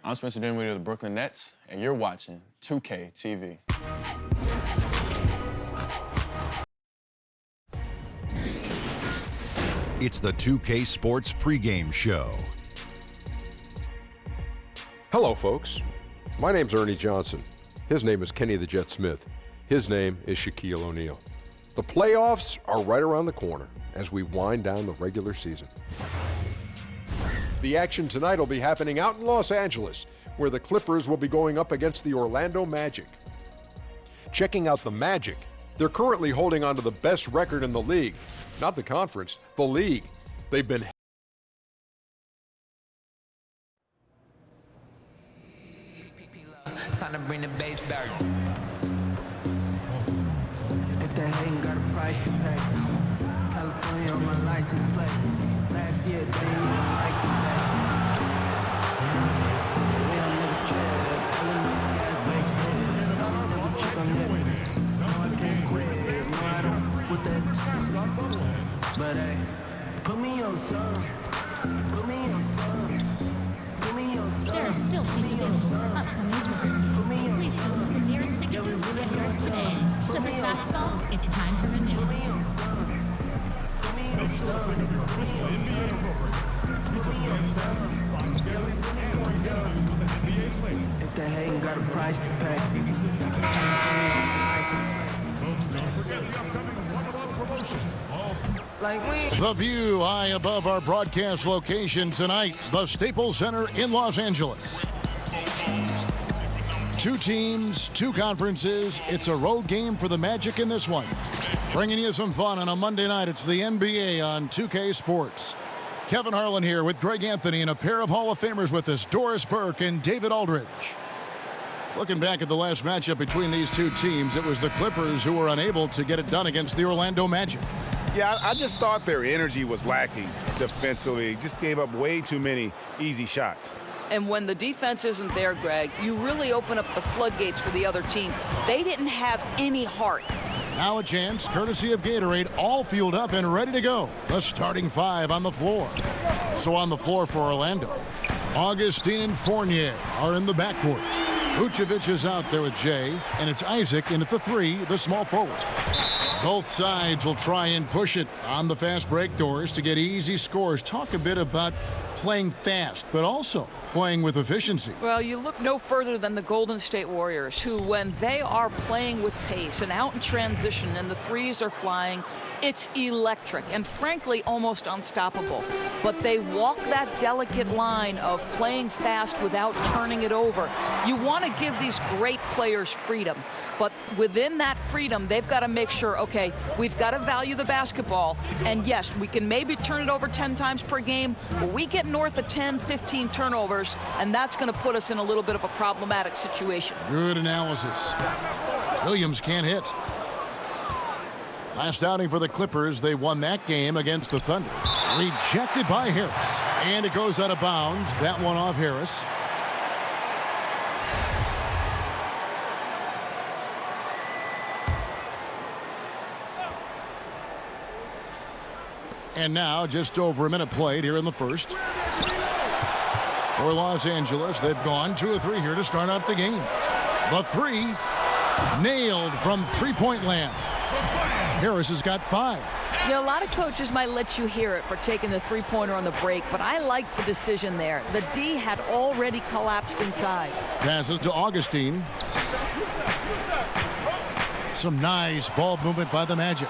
I'm Spencer Dinwiddie of the Brooklyn Nets, and you're watching 2K TV. It's the 2K Sports pregame show. Hello, folks. My name's Ernie Johnson. His name is Kenny the Jet Smith. His name is Shaquille O'Neal. The playoffs are right around the corner as we wind down the regular season. The action tonight will be happening out in Los Angeles, where the Clippers will be going up against the Orlando Magic. Checking out the Magic, they're currently holding on to the best record in the league. Not the conference, the league. They've been time to bring the bass back. If they hating, got a price to pay. California on my license plate. Last year, they didn't even like the pay. We don't never trade. Pulling up gas brakes there. Never check on that. No, I can't quit. No, I don't put that. But hey, put me on some. Put me on some. Put me on some. There are still seats available for upcoming tours. Please go to the nearest ticket booth and get yours today. Clippers basketball, it's time to renew. If they hating, got a price to pay. Folks, don't forget the upcoming one-to-one promotion. The view high above our broadcast location tonight, the Staples Center in Los Angeles. Two teams, two conferences. It's a road game for the Magic in this one. Bringing you some fun on a Monday night. It's the NBA on 2K Sports. Kevin Harlan here with Greg Anthony and a pair of Hall of Famers with us, Doris Burke and David Aldridge. Looking back at the last matchup between these two teams, it was the Clippers who were unable to get it done against the Orlando Magic. Yeah, I just thought their energy was lacking defensively. Just gave up way too many easy shots. And when the defense isn't there, Greg, you really open up the floodgates for the other team. They didn't have any heart. Now a chance, courtesy of Gatorade, all fueled up and ready to go. The starting five on the floor. So on the floor for Orlando, Augustine and Fournier are in the backcourt. Vucevic is out there with Jay, and it's Isaac in at the three, the small forward. Both sides will try and push it on the fast break doors to get easy scores. Talk a bit about playing fast, but also playing with efficiency. Well, you look no further than the Golden State Warriors, who, when they are playing with pace and out in transition and the threes are flying, it's electric and, frankly, almost unstoppable. But they walk that delicate line of playing fast without turning it over. You want to give these great players freedom. But within that freedom, they've got to make sure, okay, we've got to value the basketball. And yes, we can maybe turn it over 10 times per game, but we get north of 10, 15 turnovers, and that's going to put us in a little bit of a problematic situation. Good analysis. Williams can't hit. Last outing for the Clippers, they won that game against the Thunder. Rejected by Harris. And it goes out of bounds. That one off Harris. And now just over a minute played here in the first. For Los Angeles, they've gone 2 of 3 here to start out the game. The three nailed from three-point land. Harris has got 5. You know, a lot of coaches might let you hear it for taking the three-pointer on the break, but I like the decision there. The D had already collapsed inside. Passes to Augustine. Some nice ball movement by the Magic.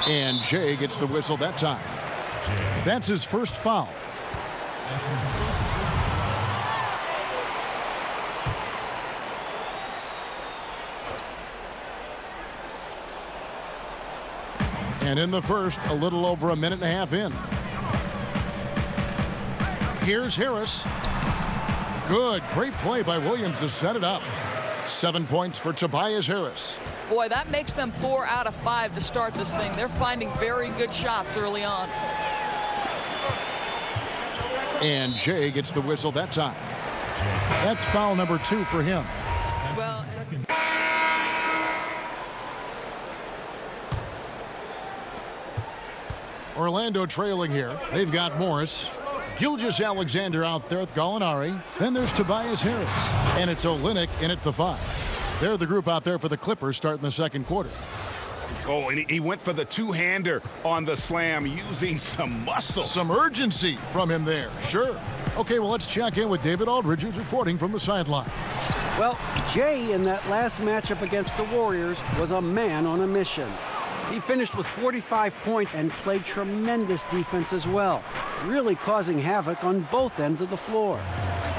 And Jay gets the whistle that time. That's his first foul. And in the first, a little over a minute and a half in. Here's Harris. Good, great play by Williams to set it up. 7 points for Tobias Harris. Boy, that makes them 4 out of 5 to start this thing. They're finding very good shots early on. And Jay gets the whistle that time. That's foul number 2 for him. Well, Orlando trailing here. They've got Morris. Gilgeous Alexander out there with Gallinari. Then there's Tobias Harris. And it's Olynyk in at the 5. They're the group out there for the Clippers starting the second quarter. Oh, and he went for the two-hander on the slam using some muscle. Some urgency from him there, sure. Okay, well, let's check in with David Aldridge, who's reporting from the sideline. Well, Jay in that last matchup against the Warriors was a man on a mission. He finished with 45 points and played tremendous defense as well, really causing havoc on both ends of the floor.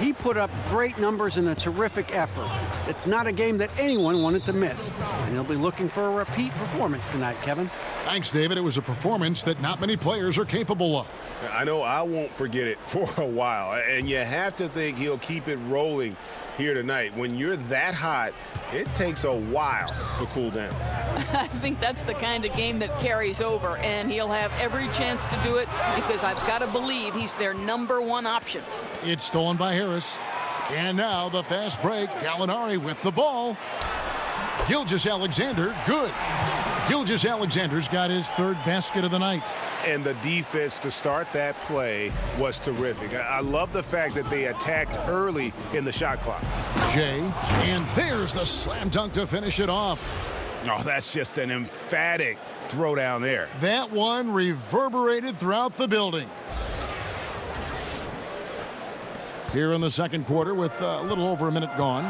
He put up great numbers in a terrific effort. It's not a game that anyone wanted to miss, and he'll be looking for a repeat performance tonight, Kevin. Thanks, David. It was a performance that not many players are capable of. I know I won't forget it for a while, and you have to think he'll keep it rolling here tonight. When you're that hot, it takes a while to cool down. I think that's the kind of game that carries over, and he'll have every chance to do it because I've got to believe he's their #1 option. It's stolen by Harris. And now the fast break. Gallinari with the ball. Gilgeous Alexander, good. Gilgeous Alexander's got his 3rd basket of the night. And the defense to start that play was terrific. I love the fact that they attacked early in the shot clock. Jay, and there's the slam dunk to finish it off. Oh, that's just an emphatic throwdown there. That one reverberated throughout the building. Here in the second quarter with a little over a minute gone.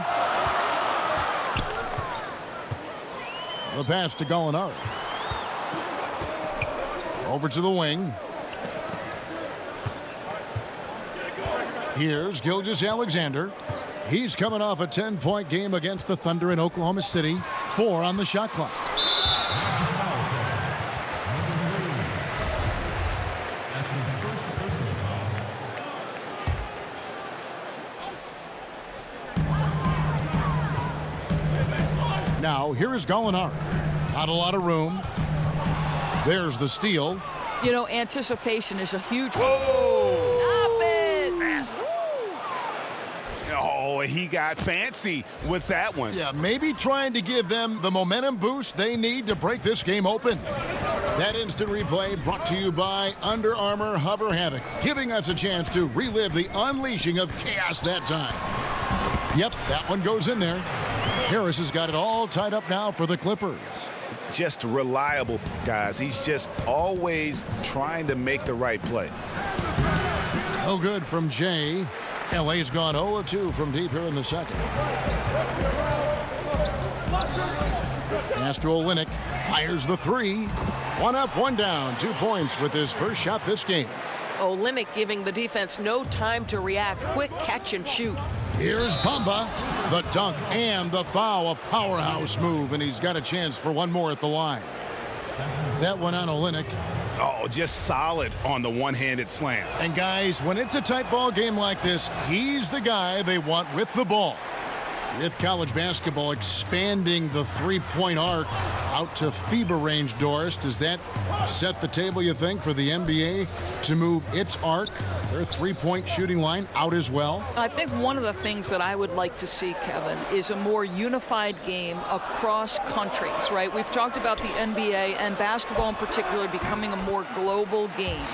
The pass to Gallinari. Over to the wing. Here's Gilgeous Alexander. He's coming off a 10-point game against the Thunder in Oklahoma City. 4 on the shot clock. Now, here is Gallinari. Not a lot of room. There's the steal. You know, anticipation is a huge... Whoa! Stop it! Nasty. Oh, he got fancy with that one. Yeah, maybe trying to give them the momentum boost they need to break this game open. That instant replay brought to you by Under Armour Hover Havoc, giving us a chance to relive the unleashing of chaos that time. Yep, that one goes in there. Harris has got it all tied up now for the Clippers. Just reliable, guys. He's just always trying to make the right play. No good from Jay. LA's gone 0-2 from deep here in the second. Pass to Olynyk. Fires the 3. 1 up, 1 down. 2 points with his first shot this game. Olynyk giving the defense no time to react. Quick catch and shoot. Here's Bamba. The dunk and the foul. A powerhouse move, and he's got a chance for one more at the line. That one on Olynyk. Oh, just solid on the one-handed slam. And guys, when it's a tight ball game like this, he's the guy they want with the ball. With college basketball expanding the three-point arc out to FIBA range, Doris, does that set the table, you think, for the NBA to move its arc, their three-point shooting line, out as well? I think one of the things that I would like to see, Kevin, is a more unified game across countries, right? We've talked about the NBA and basketball in particular becoming a more global game.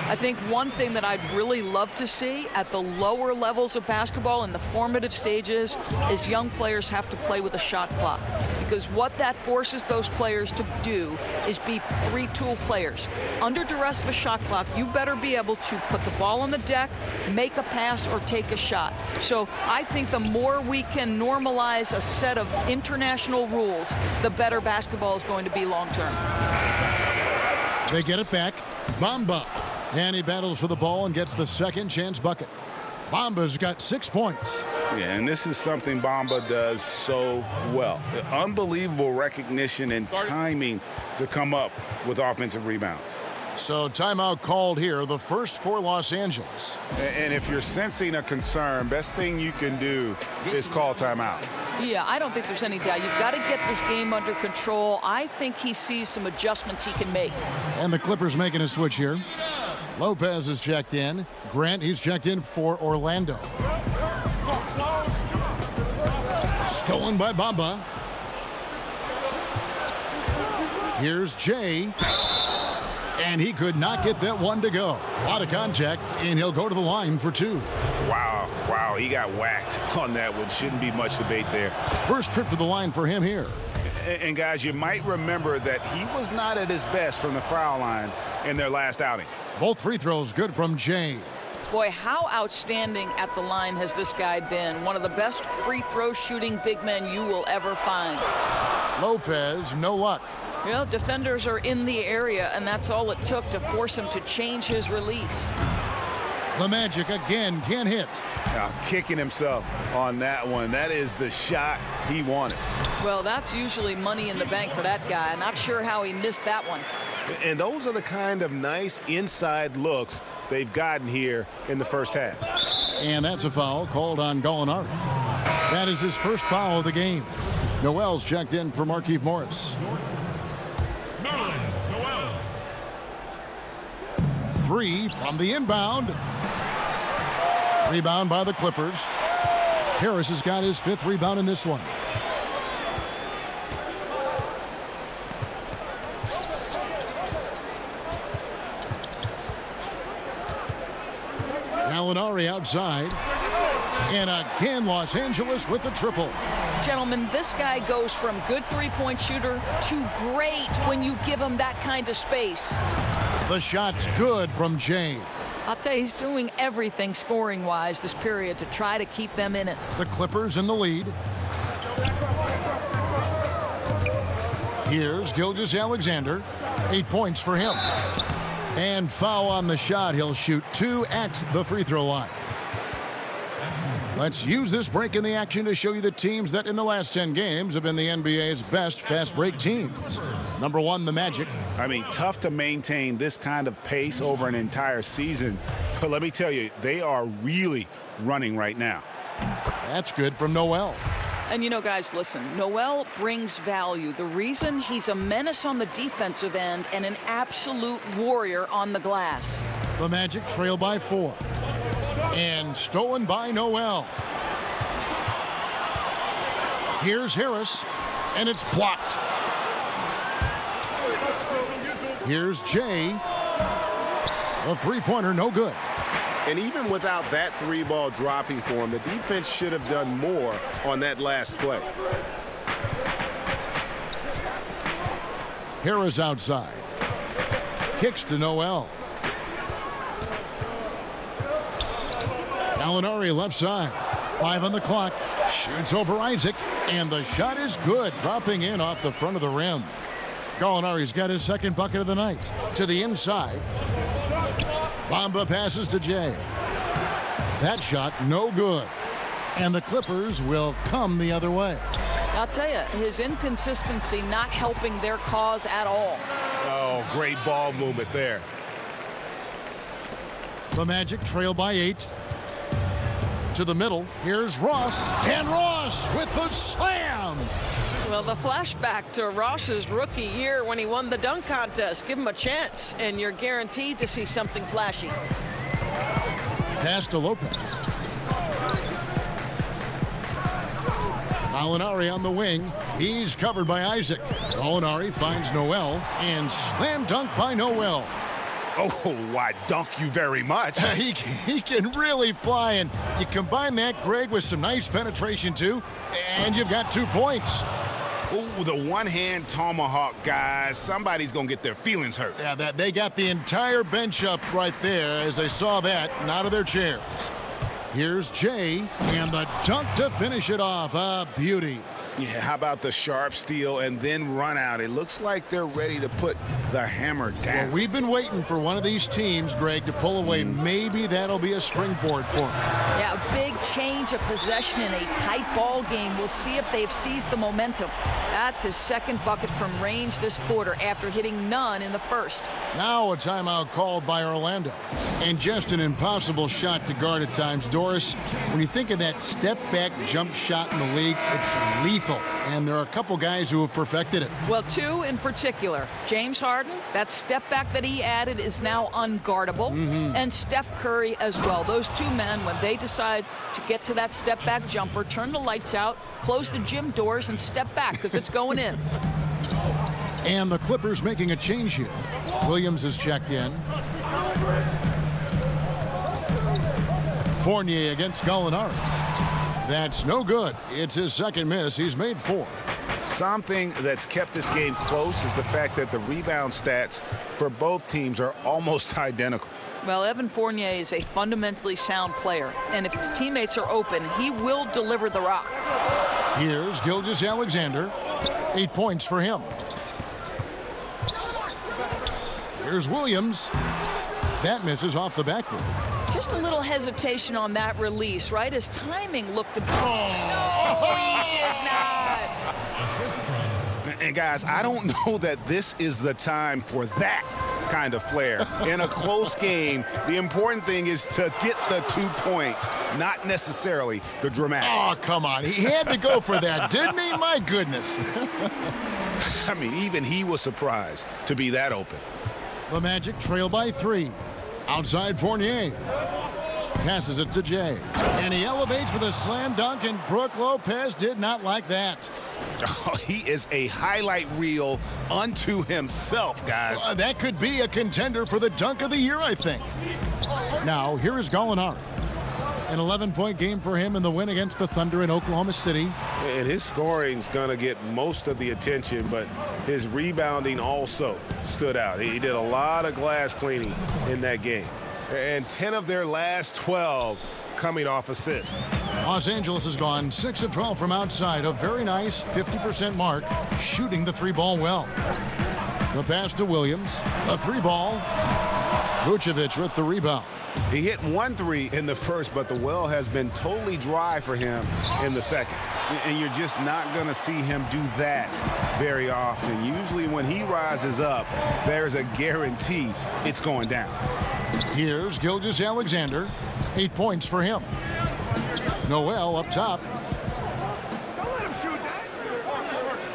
I think one thing that I'd really love to see at the lower levels of basketball in the formative stages is young players have to play with a shot clock, because what that forces those players to do is be three-tool players. Under duress of a shot clock, you better be able to put the ball on the deck, make a pass, or take a shot. So I think the more we can normalize a set of international rules, the better basketball is going to be long-term. They get it back. Bamba. And he battles for the ball and gets the second chance bucket. Bamba's got 6 points. Yeah, and this is something Bamba does so well. Unbelievable recognition and timing to come up with offensive rebounds. So timeout called here, the first for Los Angeles. And if you're sensing a concern, best thing you can do is call timeout. Yeah, I don't think there's any doubt. You've got to get this game under control. I think he sees some adjustments he can make. And the Clippers making a switch here. Lopez is checked in. Grant, he's checked in for Orlando. Stolen by Bamba. Here's Jay. And he could not get that one to go. A lot of contact, and he'll go to the line for 2. Wow, he got whacked on that one. Shouldn't be much debate there. First trip to the line for him here. And guys, you might remember that he was not at his best from the foul line in their last outing. Both free throws good from Jay. Boy, how outstanding at the line has this guy been. One of the best free throw shooting big men you will ever find. Lopez, no luck. Well, defenders are in the area, and that's all it took to force him to change his release. The Magic again can't hit. Now, kicking himself on that one. That is the shot he wanted. Well, that's usually money in the bank for that guy. Not sure how he missed that one. And those are the kind of nice inside looks they've gotten here in the first half. And that's a foul called on Gallinari. That is his first foul of the game. Noel's checked in for Markieff Morris. Noel. 3 from the inbound. Rebound by the Clippers. Harris has got his 5th rebound in this one. Gallinari outside. And again, Los Angeles with the triple. Gentlemen, this guy goes from good three-point shooter to great when you give him that kind of space. The shot's good from Jay. I'll tell you, he's doing everything scoring-wise this period to try to keep them in it. The Clippers in the lead. Here's Gilgeous-Alexander. 8 points for him. And foul on the shot. He'll shoot 2 at the free throw line. Let's use this break in the action to show you the teams that in the last 10 games have been the NBA's best fast break teams. Number 1, the Magic. I mean, tough to maintain this kind of pace over an entire season. But let me tell you, they are really running right now. That's good from Noel. And you know, guys, listen, Noel brings value. The reason he's a menace on the defensive end and an absolute warrior on the glass. The Magic trail by 4. And stolen by Noel. Here's Harris, and it's blocked. Here's Jay. The three-pointer, no good. And even without that 3-ball dropping for him, the defense should have done more on that last play. Harris outside. Kicks to Noel. Gallinari left side. 5 on the clock. Shoots over Isaac. And the shot is good. Dropping in off the front of the rim. Gallinari's got his 2nd bucket of the night. To the inside. Bamba passes to Jay. That shot no good. And the Clippers will come the other way. I'll tell you, his inconsistency not helping their cause at all. Oh, great ball movement there. The Magic trail by 8. To the middle. Here's Ross. And Ross with the slam. Well, the flashback to Ross's rookie year when he won the dunk contest. Give him a chance, and you're guaranteed to see something flashy. Pass to Lopez. Gallinari on the wing. He's covered by Isaac. Gallinari finds Noel. And slam dunk by Noel. Oh, I dunk you very much. He can really fly, and you combine that, Greg, with some nice penetration, too, and you've got 2 points. Oh, the one-hand tomahawk, guys. Somebody's going to get their feelings hurt. Yeah, they got the entire bench up right there as they saw that and out of their chairs. Here's Jay, and the dunk to finish it off. A beauty. Yeah, how about the sharp steal and then run out? It looks like they're ready to put the hammer down. Well, we've been waiting for one of these teams, Greg, to pull away. Maybe that'll be a springboard for them. Yeah, a big change of possession in a tight ball game. We'll see if they've seized the momentum. That's his 2nd bucket from range this quarter after hitting none in the first. Now a timeout called by Orlando. And just an impossible shot to guard at times. Doris, when you think of that step-back jump shot in the league, it's lethal. And there are a couple guys who have perfected it. Well, 2 in particular. James Harden, that step back that he added is now unguardable. And Steph Curry as well. Those 2 men, when they decide to get to that step back jumper, turn the lights out, close the gym doors, and step back because it's going in. And the Clippers making a change here. Williams is checked in. Fournier against Gallinari. That's no good. It's his second miss. He's made 4. Something that's kept this game close is the fact that the rebound stats for both teams are almost identical. Well, Evan Fournier is a fundamentally sound player, and if his teammates are open, he will deliver the rock. Here's Gilgeous-Alexander. 8 points for him. Here's Williams. That misses off the backboard. Just a little hesitation on that release, right? His timing looked a bit... Oh. No, he did not. And guys, I don't know that this is the time for that kind of flair. In a close game, the important thing is to get the 2 points, not necessarily the dramatics. Oh, come on. He had to go for that, didn't he? My goodness. I mean, even he was surprised to be that open. The Magic trail by 3. Outside Fournier. Passes it to Jay. And he elevates for the slam dunk, and Brook Lopez did not like that. Oh, he is a highlight reel unto himself, guys. That could be a contender for the dunk of the year, I think. Now, here is Gallinari. An 11-point game for him in the win against the Thunder in Oklahoma City. And his scoring's going to get most of the attention, but his rebounding also stood out. He did a lot of glass cleaning in that game. And 10 of their last 12 coming off assists. Los Angeles has gone 6 of 12 from outside. A very nice 50% mark, shooting the 3-ball well. The pass to Williams. The 3-ball. Vucevic with the rebound. He hit 1 3 in the first, but the well has been totally dry for him in the second. And you're just not going to see him do that very often. Usually when he rises up, there's a guarantee it's going down. Here's Gilgeous-Alexander. 8 points for him. Noel up top.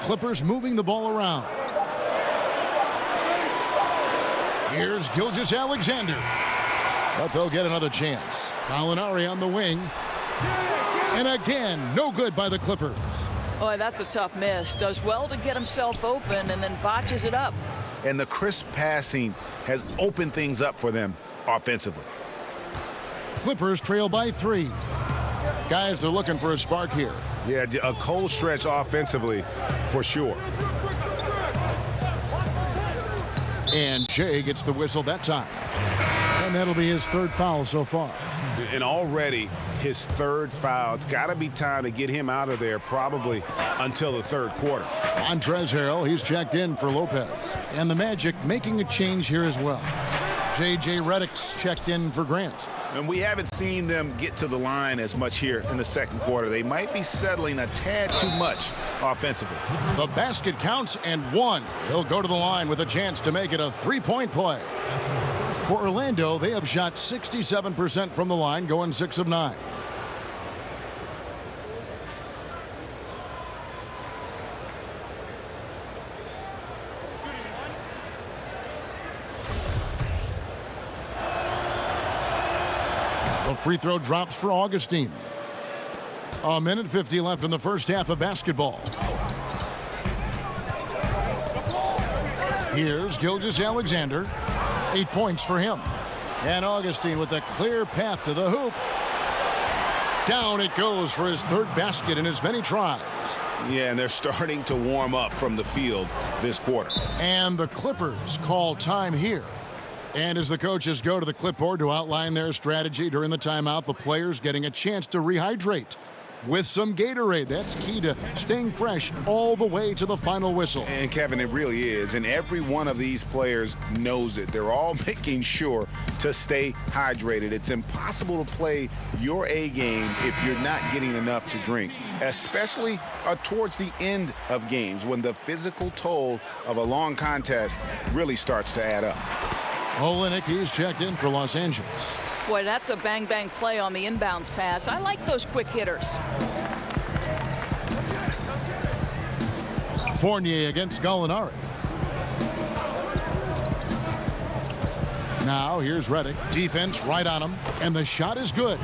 Clippers moving the ball around. Here's Gilgeous-Alexander. But they'll get another chance. Gallinari on the wing. And again, no good by the Clippers. Boy, that's a tough miss. Does well to get himself open and then botches it up. And the crisp passing has opened things up for them offensively. Clippers trail by 3. Guys are looking for a spark here. Yeah, a cold stretch offensively for sure. And Jay gets the whistle that time. And that'll be his 3rd foul so far. And already his 3rd foul. It's got to be time to get him out of there probably until the 3rd quarter. Montrezl Harrell, he's checked in for Lopez. And the Magic making a change here as well. J.J. Redick's checked in for Grant. And we haven't seen them get to the line as much here in the 2nd quarter. They might be settling a tad too much offensively. The basket counts and 1. He'll go to the line with a chance to make it a 3-point play. For Orlando, they have shot 67% from the line, going 6 of 9. The free throw drops for Augustine. 1:50 left in the first half of basketball. Here's Gilgeous-Alexander. 8 points for him. And Augustine with a clear path to the hoop. Down it goes for his 3rd basket in as many tries. Yeah, and they're starting to warm up from the field this quarter. And the Clippers call time here. And as the coaches go to the clipboard to outline their strategy during the timeout, the players getting a chance to rehydrate with some Gatorade. That's key to staying fresh all the way to the final whistle. And Kevin, it really is. And every one of these players knows it. They're all making sure to stay hydrated. It's impossible to play your A game if you're not getting enough to drink, especially towards the end of games when the physical toll of a long contest really starts to add up. Olynyk, he's checked in for Los Angeles. Boy, that's a bang-bang play on the inbounds pass. I like those quick hitters. Fournier against Gallinari. Now here's Redick. Defense right on him. And the shot is good.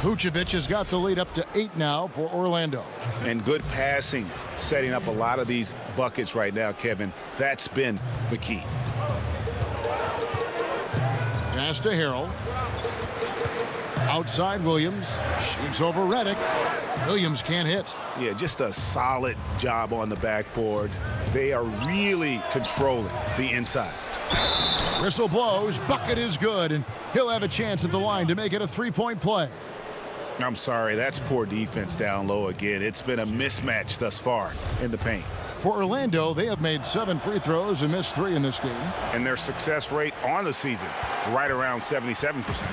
Vucevic has got the lead up to 8 now for Orlando. And good passing setting up a lot of these buckets right now, Kevin. That's been the key. Pass to Harrell. Outside Williams. Shoots over Redick. Williams can't hit. Yeah, just a solid job on the backboard. They are really controlling the inside. Whistle blows. Bucket is good, and he'll have a chance at the line to make it a three-point play. I'm sorry, that's poor defense down low again. It's been a mismatch thus far in the paint. For Orlando, they have made 7 free throws and missed 3 in this game. And their success rate on the season, right around 77%.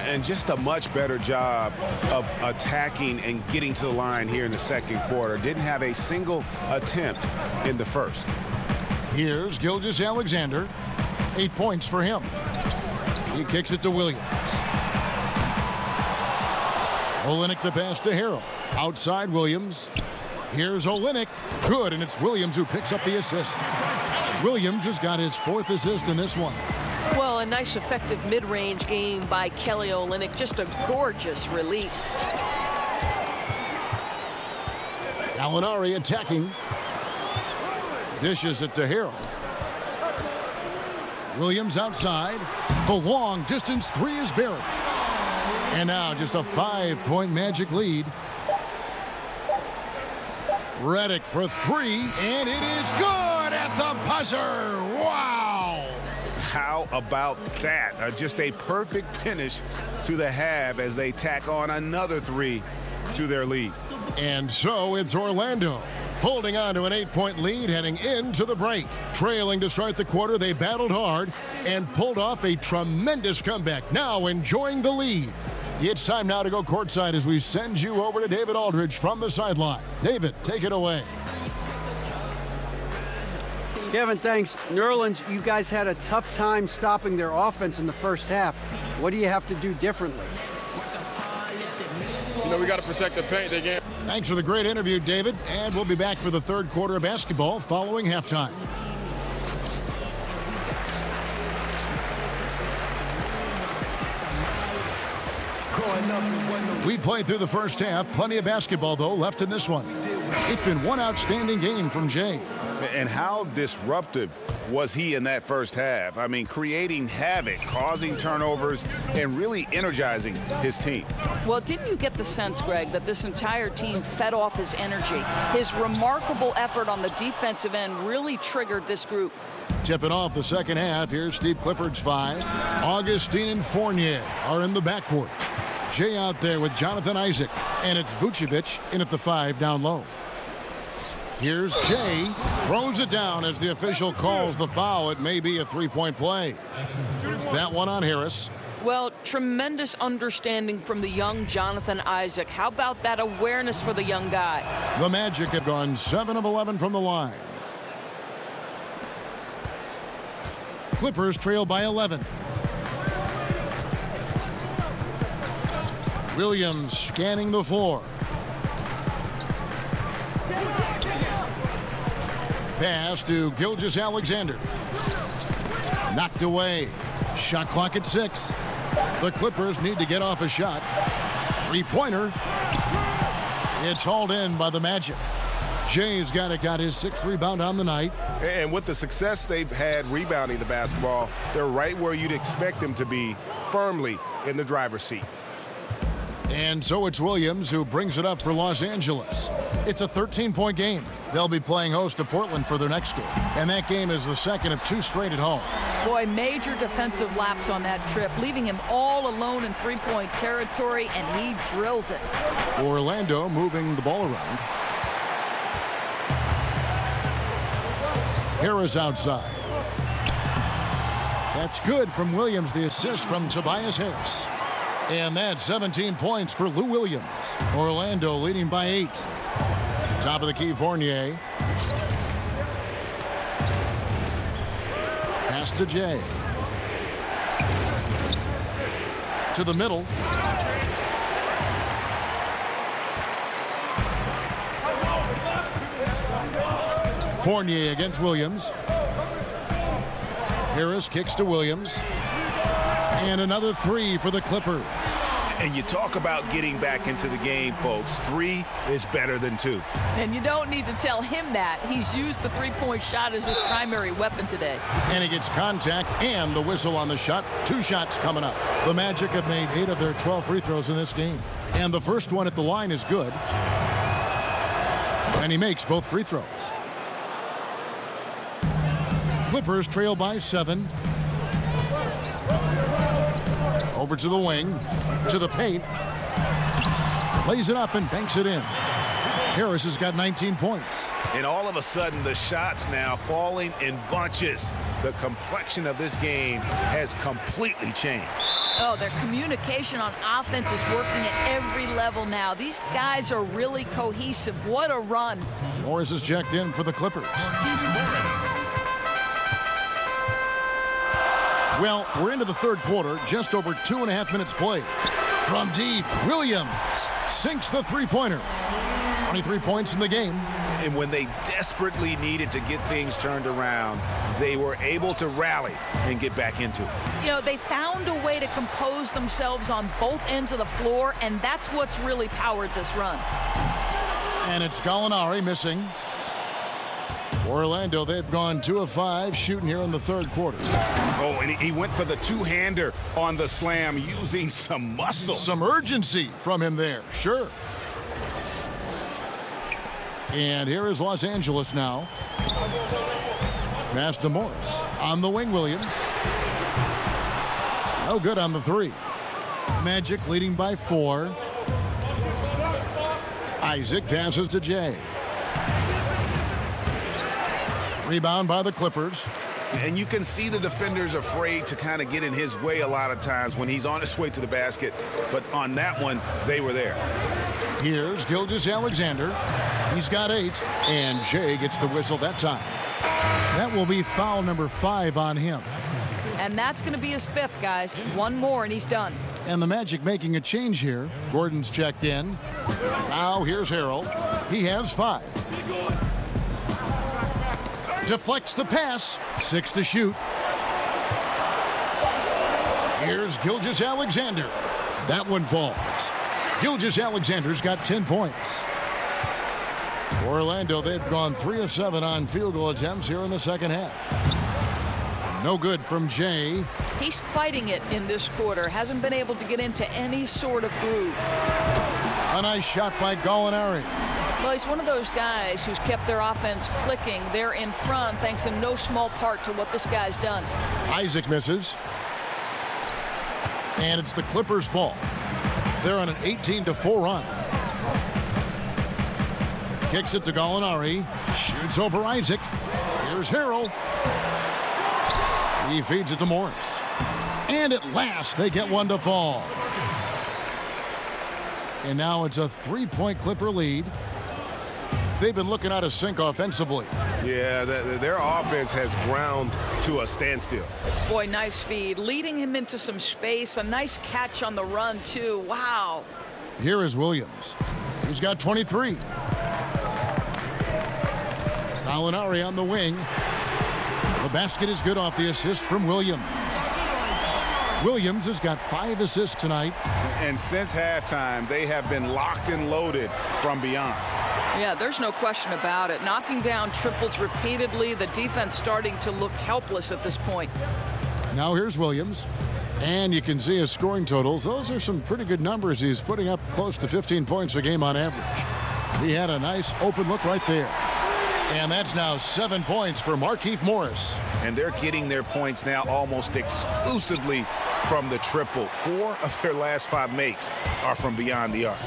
And just a much better job of attacking and getting to the line here in the second quarter. Didn't have a single attempt in the first. Here's Gilgeous-Alexander. 8 points for him. He kicks it to Williams. Olynyk the pass to Harrell. Outside Williams. Here's Olynyk. Good, and it's Williams who picks up the assist. Williams has got his 4th assist in this one. Well, a nice effective mid-range game by Kelly Olynyk. Just a gorgeous release. Gallinari attacking. Dishes it to Harrell. Williams outside. The long distance 3 is buried. And now just a 5-point Magic lead. Redick for 3, and it is good at the buzzer. Wow! How about that? Just a perfect finish to the half as they tack on another 3 to their lead. And so it's Orlando holding on to an 8-point lead heading into the break. Trailing to start the quarter, they battled hard and pulled off a tremendous comeback. Now enjoying the lead. It's time now to go courtside as we send you over to David Aldridge from the sideline. David, take it away. Kevin, thanks. New Orleans, you guys had a tough time stopping their offense in the first half. What do you have to do differently? You know, we got to protect the paint again. Thanks for the great interview, David. And we'll be back for the third quarter of basketball following halftime. We played through the first half. Plenty of basketball, though, left in this one. It's been one outstanding game from Jay. And how disruptive was he in that first half? I mean, creating havoc, causing turnovers, and really energizing his team. Well, didn't you get the sense, Greg, that this entire team fed off his energy? His remarkable effort on the defensive end really triggered this group. Tipping off the second half, here's Steve Clifford's 5. Augustine and Fournier are in the backcourt. Jay out there with Jonathan Isaac, and it's Vucevic in at the 5 down low. Here's Jay, throws it down as the official calls the foul. It may be a 3-point play. That one on Harris. Well, tremendous understanding from the young Jonathan Isaac. How about that awareness for the young guy? The Magic have gone 7 of 11 from the line. Clippers trail by 11. Williams scanning the floor. Pass to Gilgeous-Alexander. Knocked away. Shot clock at 6. The Clippers need to get off a shot. 3-pointer. It's hauled in by the Magic. Jay's got his 6th rebound on the night. And with the success they've had rebounding the basketball, they're right where you'd expect them to be, firmly in the driver's seat. And so it's Williams who brings it up for Los Angeles. It's a 13-point game. They'll be playing host to Portland for their next game. And that game is the second of 2 straight at home. Boy, major defensive lapse on that trip, leaving him all alone in 3-point territory, and he drills it. Orlando moving the ball around. Harris outside. That's good from Williams, the assist from Tobias Harris. And that's 17 points for Lou Williams. Orlando leading by 8. Top of the key, Fournier. Pass to Jay. To the middle. Fournier against Williams. Harris kicks to Williams. And another 3 for the Clippers. And you talk about getting back into the game, folks. 3 is better than 2. And you don't need to tell him that. He's used the three-point shot as his primary weapon today. And he gets contact and the whistle on the shot. 2 shots coming up. The Magic have made 8 of their 12 free throws in this game. And the first one at the line is good. And he makes both free throws. Clippers trail by 7. Over to the wing, to the paint. Lays it up and banks it in. Harris has got 19 points. And all of a sudden, the shots now falling in bunches. The complexion of this game has completely changed. Oh, their communication on offense is working at every level now. These guys are really cohesive. What a run. Morris is checked in for the Clippers. Well, we're into the third quarter, just over 2.5 minutes played. From deep, Williams sinks the three-pointer. 23 points in the game. And when they desperately needed to get things turned around, they were able to rally and get back into it. You know, they found a way to compose themselves on both ends of the floor, and that's what's really powered this run. And it's Gallinari missing. Orlando, they've gone 2 of 5 shooting here in the third quarter. Oh, and he went for the two-hander on the slam using some muscle. Some urgency from him there, sure. And here is Los Angeles now. Pass to Morris. On the wing, Williams. No good on the 3. Magic leading by 4. Isaac passes to Jay. Rebound by the Clippers. And you can see the defenders afraid to kind of get in his way a lot of times when he's on his way to the basket. But on that one, they were there. Here's Gilgeous-Alexander. He's got 8, and Jay gets the whistle that time. That will be foul number 5 on him. And that's going to be his 5th, guys. One more, and he's done. And the Magic making a change here. Gordon's checked in. Now here's Harrell. He has 5. Deflects the pass. 6 to shoot. Here's Gilgeous-Alexander. That one falls. Gilgeous-Alexander's got 10 points. Orlando, they've gone 3 of 7 on field goal attempts here in the second half. No good from Jay. He's fighting it in this quarter. Hasn't been able to get into any sort of groove. A nice shot by Gallinari. Well, he's one of those guys who's kept their offense clicking. They're in front thanks in no small part to what this guy's done. Isaac misses. And it's the Clippers' ball. They're on an 18-4 run. Kicks it to Gallinari. Shoots over Isaac. Here's Harrell. He feeds it to Morris. And at last, they get one to fall. And now it's a 3-point Clipper lead. They've been looking out of sync offensively. Yeah, their offense has ground to a standstill. Boy, nice feed. Leading him into some space. A nice catch on the run, too. Wow. Here is Williams. He's got 23. Gallinari on the wing. The basket is good off the assist from Williams. Williams has got 5 assists tonight. And since halftime, they have been locked and loaded from beyond. Yeah, there's no question about it. Knocking down triples repeatedly. The defense starting to look helpless at this point. Now here's Williams. And you can see his scoring totals. Those are some pretty good numbers. He's putting up close to 15 points a game on average. He had a nice open look right there. And that's now 7 points for Markieff Morris. And they're getting their points now almost exclusively from the triple. 4 of their last 5 makes are from beyond the arc.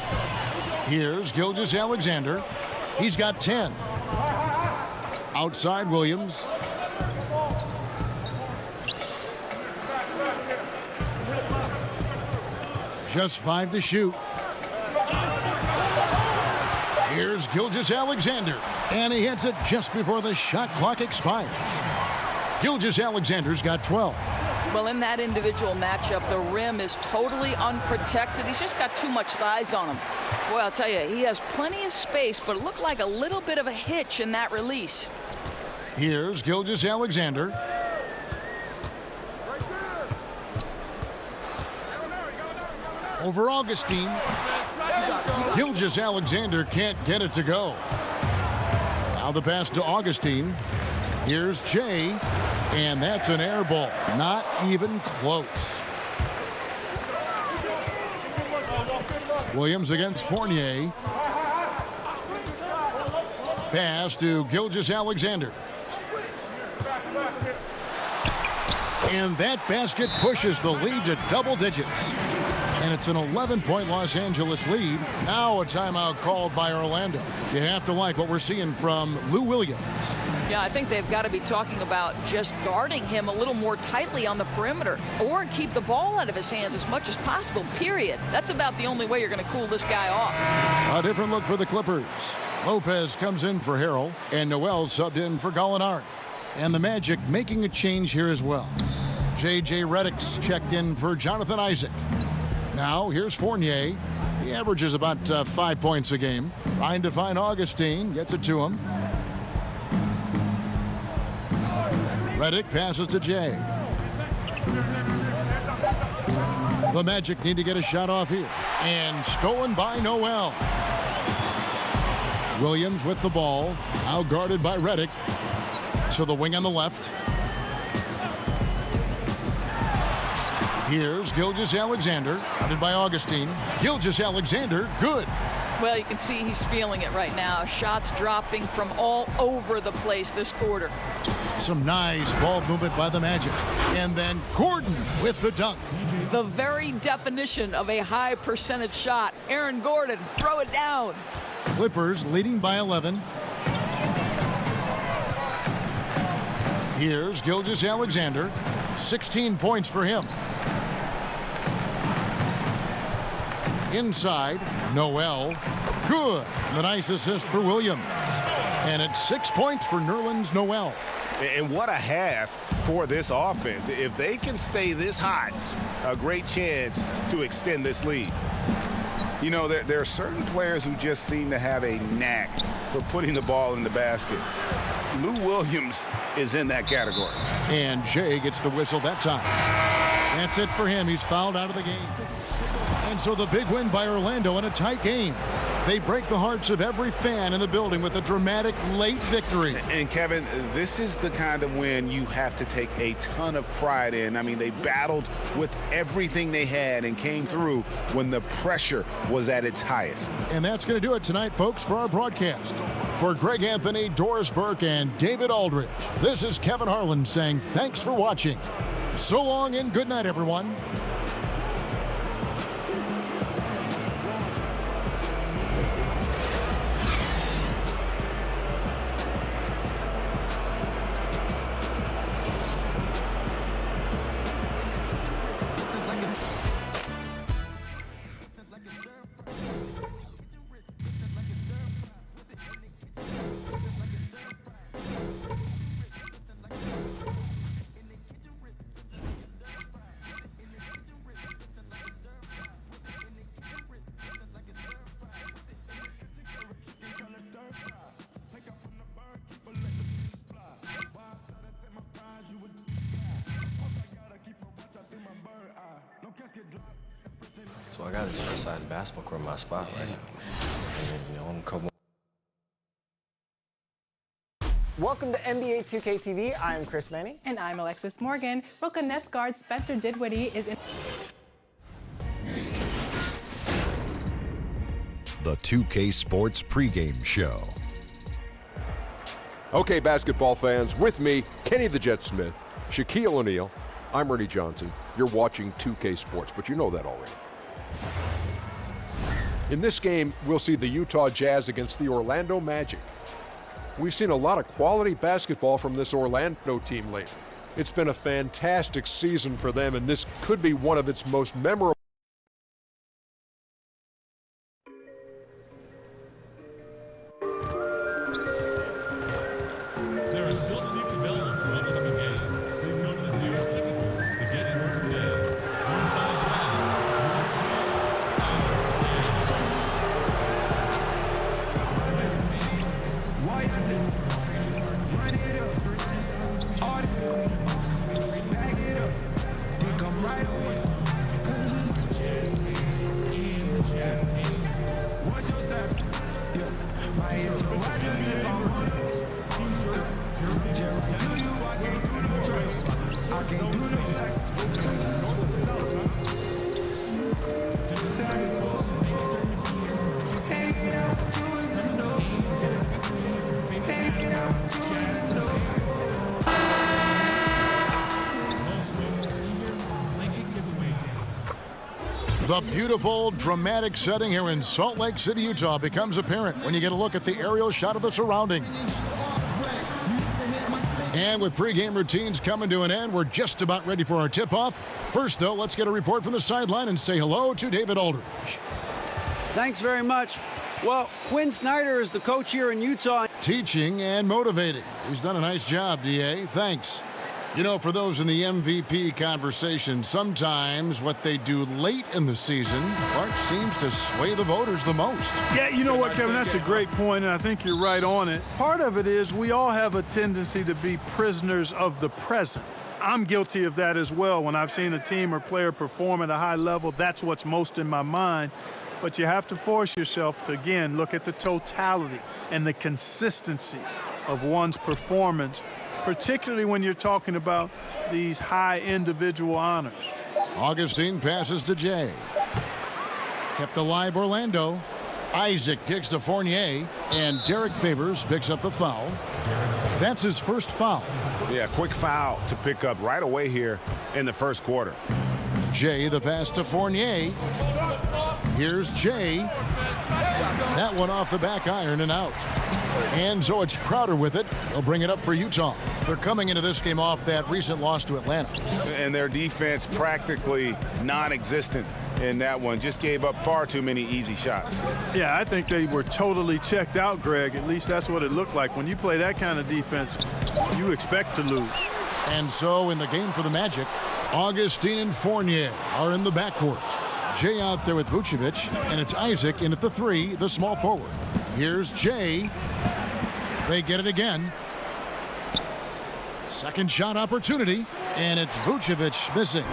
Here's Gilgeous-Alexander. He's got 10. Outside Williams. Just 5 to shoot. Here's Gilgeous-Alexander. And he hits it just before the shot clock expires. Gilgeous-Alexander's got 12. Well, in that individual matchup, the rim is totally unprotected. He's just got too much size on him. Boy, I'll tell you, he has plenty of space, but it looked like a little bit of a hitch in that release. Here's Gilgeous-Alexander. over Augustine. Gilgeous-Alexander can't get it to go. Now the pass to Augustine. Here's Jay, and that's an air ball. Not even close. Williams against Fournier. Pass to Gilgeous-Alexander. And that basket pushes the lead to double digits. And it's an 11-point Los Angeles lead. Now a timeout called by Orlando. You have to like what we're seeing from Lou Williams. Yeah, I think they've got to be talking about just guarding him a little more tightly on the perimeter or keep the ball out of his hands as much as possible, period. That's about the only way you're going to cool this guy off. A different look for the Clippers. Lopez comes in for Harrell, and Noel subbed in for Gallinari. And the Magic making a change here as well. J.J. Redick's checked in for Jonathan Isaac. Now here's Fournier. He averages about 5 points a game. Trying to find Augustine. Gets it to him. Redick passes to Jay. The Magic need to get a shot off here. And stolen by Noel. Williams with the ball. Now guarded by Redick. To the wing on the left. Here's Gilgeous-Alexander. Guarded by Augustine. Gilgeous-Alexander, good. Well, you can see he's feeling it right now. Shots dropping from all over the place this quarter. Some nice ball movement by the Magic. And then Gordon with the dunk. The very definition of a high percentage shot. Aaron Gordon, throw it down. Clippers leading by 11. Here's Gilgeous-Alexander. 16 points for him. Inside, Noel. Good. The nice assist for Williams. And it's 6 points for Nerlens Noel. And what a half for this offense. If they can stay this hot, a great chance to extend this lead. You know, there are certain players who just seem to have a knack for putting the ball in the basket. Lou Williams is in that category. And Jay gets the whistle that time. That's it for him. He's fouled out of the game. And so the big win by Orlando in a tight game. They break the hearts of every fan in the building with a dramatic late victory. And Kevin, this is the kind of win you have to take a ton of pride in. I mean, they battled with everything they had and came through when the pressure was at its highest. And that's going to do it tonight, folks, for our broadcast. For Greg Anthony, Doris Burke, and David Aldridge, this is Kevin Harlan saying thanks for watching. So long and good night, everyone. So I got this size basketball court in my spot right now. And, you know, I'm a couple. Welcome to NBA 2K TV. I'm Chris Manning. And I'm Alexis Morgan. Brooklyn Nets guard Spencer Dinwiddie is in. The 2K Sports pregame show. Okay, basketball fans, with me, Kenny the Jet Smith, Shaquille O'Neal. I'm Ernie Johnson. You're watching 2K Sports, but you know that already. In this game, we'll see the Utah Jazz against the Orlando Magic. We've seen a lot of quality basketball from this Orlando team lately. It's been a fantastic season for them, and this could be one of its most memorable. There are still seats available for upcoming games. Please go to the nearest ticket booth to get in today. The beautiful, dramatic setting here in Salt Lake City, Utah becomes apparent when you get a look at the aerial shot of the surroundings. And with pregame routines coming to an end, we're just about ready for our tip-off. First, though, let's get a report from the sideline and say hello to David Aldridge. Thanks very much. Well, Quinn Snyder is the coach here in Utah. Teaching and motivating. He's done a nice job, DA. Thanks. You know, for those in the MVP conversation, sometimes what they do late in the season, Clark, seems to sway the voters the most. Yeah, you know what, Kevin, that's a great point, and I think you're right on it. Part of it is we all have a tendency to be prisoners of the present. I'm guilty of that as well. When I've seen a team or player perform at a high level, that's what's most in my mind. But you have to force yourself to, again, look at the totality and the consistency of one's performance, particularly when you're talking about these high individual honors. Augustine passes to Jay. Kept alive Orlando. Isaac kicks to Fournier, and Derek Favors picks up the foul. That's his first foul. Yeah, quick foul to pick up right away here in the first quarter. Jay, the pass to Fournier. Here's Jay. That one off the back iron and out. And so it's Crowder with it. They'll bring it up for Utah. They're coming into this game off that recent loss to Atlanta. And their defense practically non-existent in that one. Just gave up far too many easy shots. Yeah, I think they were totally checked out, Greg. At least that's what it looked like. When you play that kind of defense, you expect to lose. And so in the game for the Magic, Augustine and Fournier are in the backcourt. Jay out there with Vucevic, and it's Isaac in at the three, the small forward. Here's Jay. They get it again. Second shot opportunity, and it's Vucevic missing.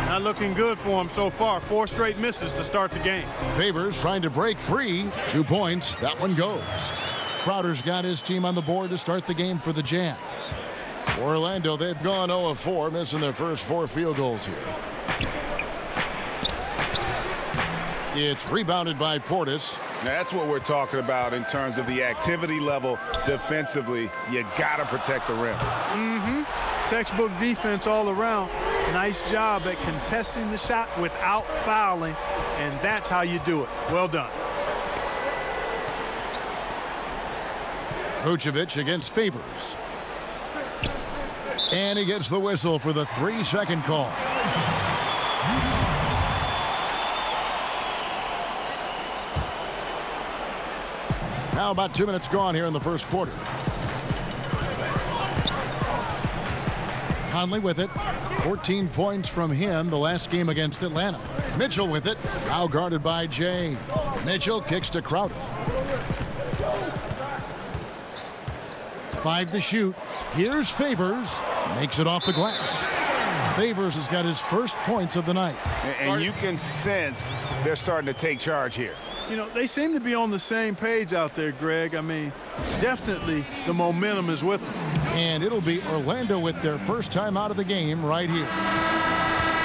Not looking good for him so far. 4 straight misses to start the game. Favors trying to break free. 2 points. That one goes. Crowder's got his team on the board to start the game for the Jazz. Orlando, they've gone 0 of 4, missing their first 4 field goals here. It's rebounded by Portis. Now that's what we're talking about in terms of the activity level defensively. You got to protect the rim. Textbook defense all around. Nice job at contesting the shot without fouling, and that's how you do it. Well done. Vucevic against Favors. And he gets the whistle for the 3-second call. Now about 2 minutes gone here in the first quarter. Conley with it. 14 points from him the last game against Atlanta. Mitchell with it. Now guarded by Jay. Mitchell kicks to Crowder. 5 to shoot. Here's Favors. Makes it off the glass. Favors has got his first points of the night. And you can sense they're starting to take charge here. You know, they seem to be on the same page out there, Greg. I mean, definitely the momentum is with them. And it'll be Orlando with their first time out of the game right here.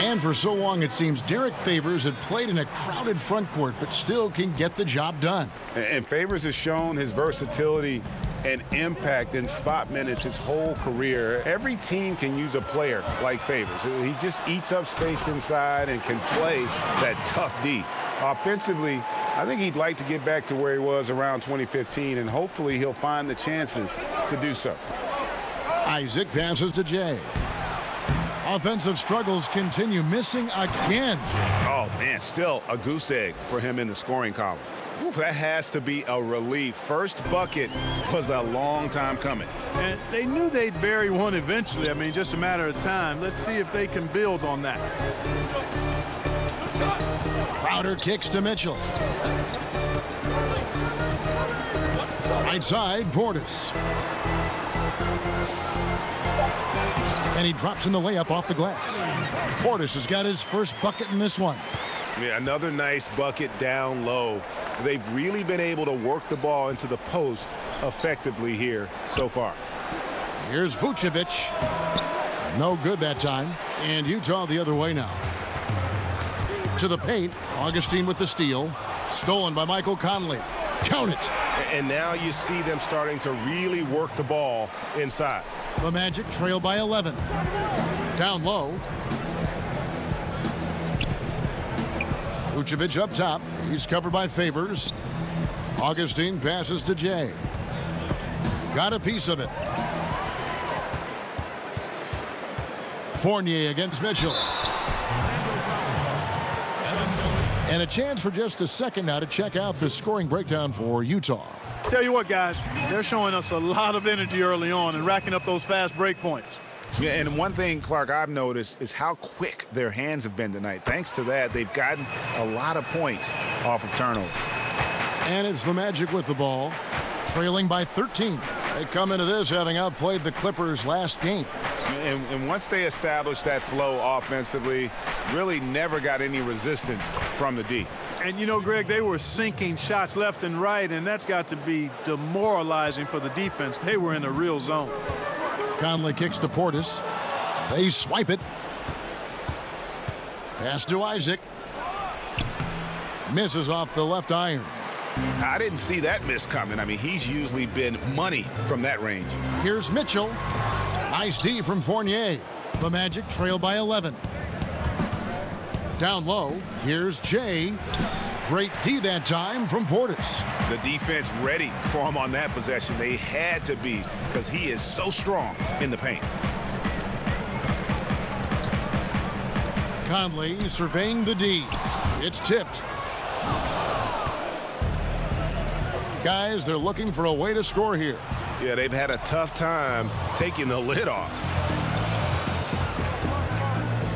And for so long, it seems Derek Favors had played in a crowded front court, but still can get the job done. And Favors has shown his versatility and impact in spot minutes his whole career. Every team can use a player like Favors. He just eats up space inside and can play that tough D. Offensively, I think he'd like to get back to where he was around 2015, and hopefully he'll find the chances to do so. Isaac passes to Jay. Offensive struggles continue, missing again. Oh, man, still a goose egg for him in the scoring column. Ooh, that has to be a relief. First bucket was a long time coming. And they knew they'd bury one eventually. I mean, just a matter of time. Let's see if they can build on that. Crowder kicks to Mitchell. Right side, Portis. And he drops in the layup off the glass. Portis has got his first bucket in this one. Yeah, another nice bucket down low. They've really been able to work the ball into the post effectively here so far. Here's Vucevic. No good that time. And Utah the other way now. To the paint. Augustine with the steal. Stolen by Michael Conley. Count it. And now you see them starting to really work the ball inside. The Magic trail by 11. Down low. Vucevic up top. He's covered by Favors. Augustine passes to Jay. Got a piece of it. Fournier against Mitchell. And a chance for just a second now to check out the scoring breakdown for Utah. Tell you what, guys, they're showing us a lot of energy early on and racking up those fast break points. Yeah, and one thing, Clark, I've noticed is how quick their hands have been tonight. Thanks to that, they've gotten a lot of points off of turnover. And it's the Magic with the ball, trailing by 13. They come into this having outplayed the Clippers last game. And once they established that flow offensively, really never got any resistance from the D. And, you know, Greg, they were sinking shots left and right, and that's got to be demoralizing for the defense. They were in a real zone. Conley kicks to Portis. They swipe it. Pass to Isaac. Misses off the left iron. I didn't see that miss coming. I mean, he's usually been money from that range. Here's Mitchell. Nice D from Fournier. The Magic trail by 11. Down low, here's Jay. Great D that time from Portis. The defense ready for him on that possession. They had to be, because he is so strong in the paint. Conley surveying the D. It's tipped. Guys, they're looking for a way to score here. Yeah, they've had a tough time taking the lid off.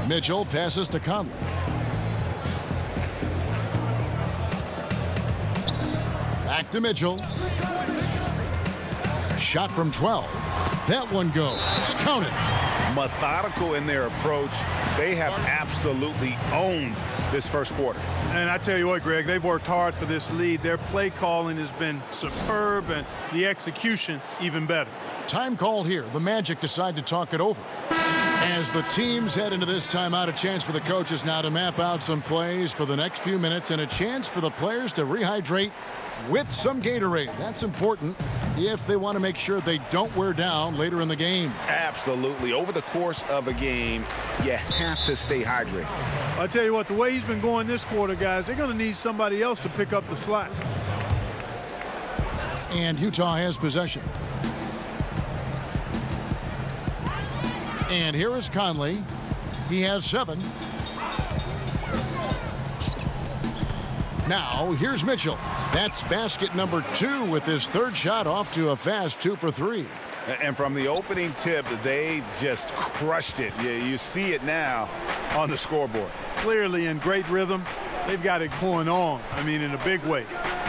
Mitchell passes to Conley. Back to Mitchell. Shot from 12. That one goes. Counted. Methodical in their approach. They have absolutely owned this first quarter. And I tell you what, Greg, they've worked hard for this lead. Their play calling has been superb, and the execution even better. Time call here. The Magic decide to talk it over. As the teams head into this timeout, a chance for the coaches now to map out some plays for the next few minutes and a chance for the players to rehydrate with some Gatorade. That's important if they want to make sure they don't wear down later in the game. Absolutely. Over the course of a game, you have to stay hydrated. I'll tell you what, the way he's been going this quarter, guys, they're going to need somebody else to pick up the slack. And Utah has possession. And here is Conley. He has 7. Now, here's Mitchell. That's basket number 2 with his third shot off to a fast 2 for 3. And from the opening tip, they just crushed it. You see it now on the scoreboard. Clearly in great rhythm. They've got it going on, I mean, in a big way.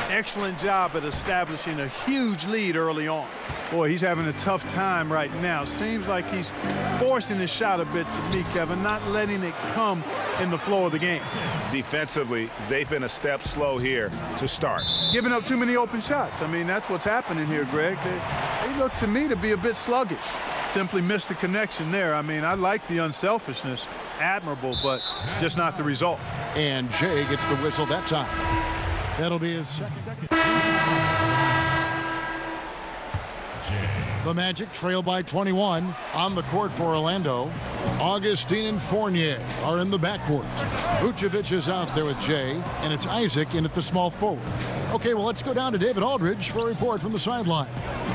Excellent job at establishing a huge lead early on. Boy, he's having a tough time right now. Seems like he's forcing his shot a bit to me, Kevin, not letting it come in the flow of the game. Defensively, they've been a step slow here to start. Giving up too many open shots. I mean, that's what's happening here, Greg. They look to me to be a bit sluggish. Simply missed the connection there. I mean, I like the unselfishness. Admirable, but just not the result. And Jay gets the whistle that time. That'll be his second. The Magic trail by 21 on the court for Orlando. Augustine and Fournier are in the backcourt. Vucevic is out there with Jay, and it's Isaac in at the small forward. Okay, well, let's go down to David Aldridge for a report from the sideline.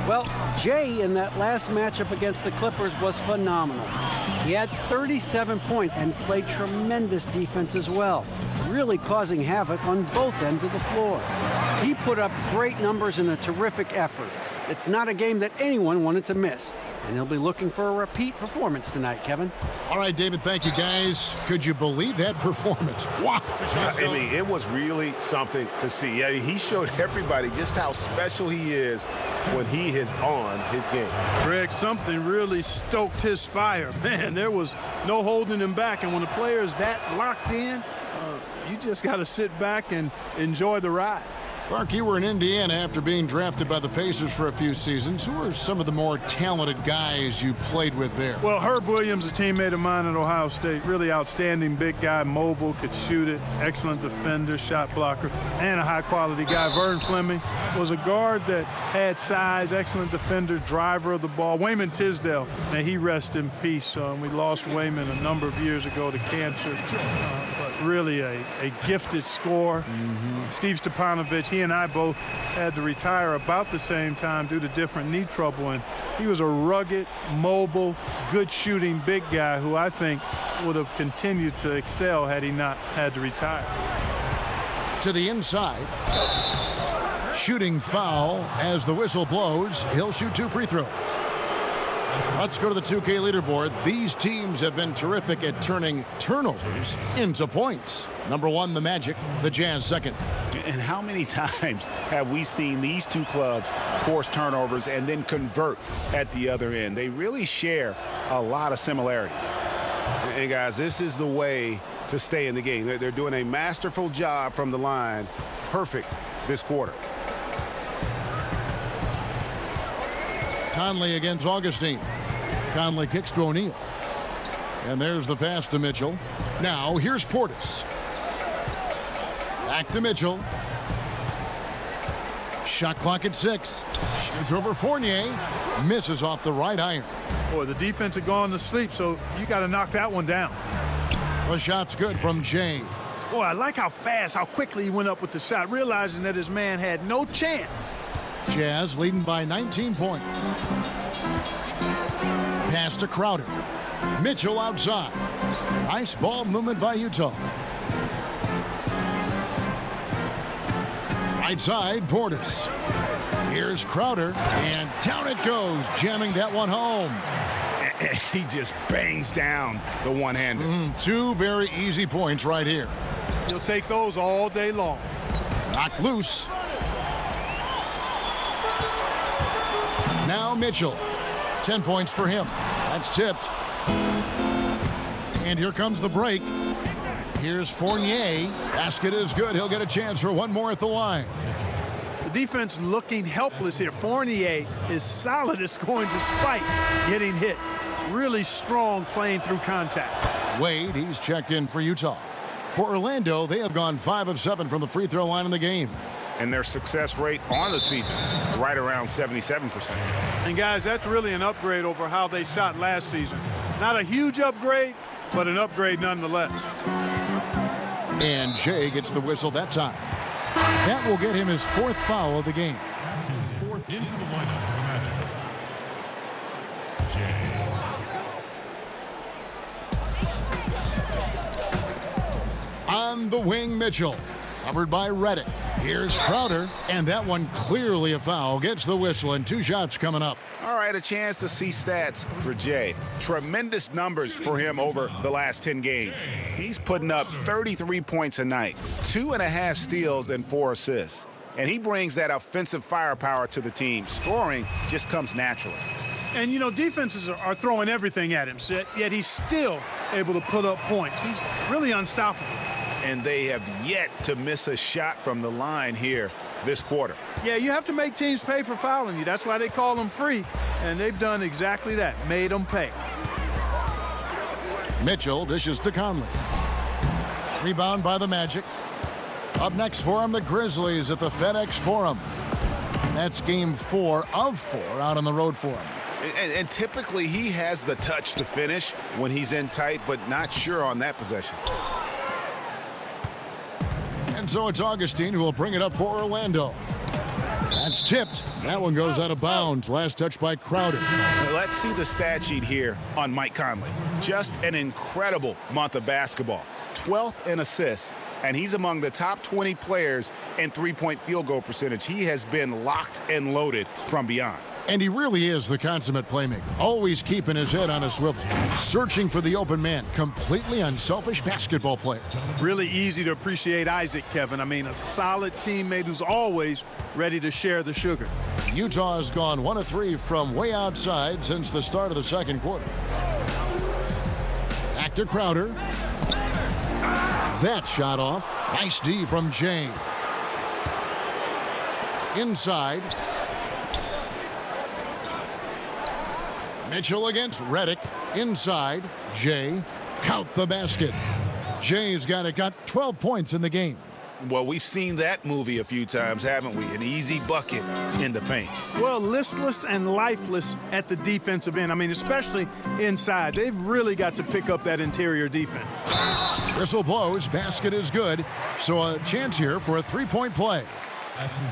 Well, Jay in that last matchup against the Clippers was phenomenal. He had 37 points and played tremendous defense as well, really causing havoc on both ends of the floor. He put up great numbers in a terrific effort. It's not a game that anyone wanted to miss, and they'll be looking for a repeat performance tonight, Kevin. All right, David, thank you, guys. Could you believe that performance? Wow. I mean, it was really something to see. Yeah, he showed everybody just how special he is when he is on his game. Greg, something really stoked his fire. Man, there was no holding him back, and when a player is that locked in, you just got to sit back and enjoy the ride. Mark, you were in Indiana after being drafted by the Pacers for a few seasons. Who are some of the more talented guys you played with there? Well, Herb Williams, a teammate of mine at Ohio State, really outstanding big guy, mobile, could shoot it, excellent defender, shot blocker, and a high-quality guy. Vern Fleming was a guard that had size, excellent defender, driver of the ball. Wayman Tisdale, may he rest in peace. We lost Wayman a number of years ago to cancer, but really a gifted scorer. Steve Stepanovich, he and I both had to retire about the same time due to different knee trouble, and he was a rugged, mobile, good shooting big guy who I think would have continued to excel had he not had to retire. To the inside. Shooting foul as the whistle blows. He'll shoot 2 free throws. Let's go to the 2K leaderboard. These teams have been terrific at turning turnovers into points. Number 1, the Magic, the Jazz second. And how many times have we seen these two clubs force turnovers and then convert at the other end? They really share a lot of similarities. And guys, this is the way to stay in the game. They're doing a masterful job from the line. Perfect this quarter. Conley against Augustine. Conley kicks to O'Neal. And there's the pass to Mitchell. Now here's Portis. Back to Mitchell. Shot clock at 6. Shoots over Fournier. Misses off the right iron. Boy, the defense had gone to sleep, so you got to knock that one down. The shot's good from Jay. Boy, I like how fast, how quickly he went up with the shot, realizing that his man had no chance. Jazz leading by 19 points. Pass to Crowder. Mitchell outside. Nice ball movement by Utah. Right side, Portis. Here's Crowder, and down it goes, jamming that one home. He just bangs down the one-hander. 2 very easy points right here. You'll take those all day long. Knocked loose. Now Mitchell. 10 points for him. That's tipped. And here comes the break. Here's Fournier. Basket is good. He'll get a chance for one more at the line. The defense looking helpless here. Fournier is solid at scoring despite getting hit. Really strong playing through contact. Wade, he's checked in for Utah. For Orlando, they have gone 5 of 7 from the free throw line in the game. And their success rate on the season is right around 77%. And guys, that's really an upgrade over how they shot last season. Not a huge upgrade, but an upgrade nonetheless. And Jay gets the whistle that time. That will get him his 4th foul of the game. That's his 4th into the lineup for the Magic. Jay. On the wing, Mitchell. Covered by Reddick. Here's Crowder, and that one clearly a foul. Gets the whistle, and 2 shots coming up. All right, a chance to see stats for Jay. Tremendous numbers for him over the last 10 games. He's putting up 33 points a night, 2.5 steals and 4 assists. And he brings that offensive firepower to the team. Scoring just comes naturally. And, you know, defenses are throwing everything at him, yet he's still able to put up points. He's really unstoppable. And they have yet to miss a shot from the line here this quarter. Yeah, you have to make teams pay for fouling you. That's why they call them free. And they've done exactly that, made them pay. Mitchell dishes to Conley. Rebound by the Magic. Up next for him, the Grizzlies at the FedEx Forum. That's game 4 of 4 out on the road for him. And typically he has the touch to finish when he's in tight, but not sure on that possession. And so it's Augustine who will bring it up for Orlando. That's tipped. That one goes out of bounds. Last touch by Crowder. Let's see the stat sheet here on Mike Conley. Just an incredible month of basketball. 12th in assists, and he's among the top 20 players in three-point field goal percentage. He has been locked and loaded from beyond. And he really is the consummate playmaker, always keeping his head on a swivel, searching for the open man, completely unselfish basketball player. Really easy to appreciate Isaac, Kevin. I mean, a solid teammate who's always ready to share the sugar. Utah has gone 1 of 3 from way outside since the start of the second quarter. Back to Crowder. That shot off. Nice D from Jay. inside. Mitchell against Redick. Inside. Jay. Count the basket. Jay's got 12 points in the game. Well, we've seen that movie a few times, haven't we? An easy bucket in the paint. Well, listless and lifeless at the defensive end. I mean, especially inside. They've really got to pick up that interior defense. Whistle blows. Basket is good. So a chance here for a three-point play.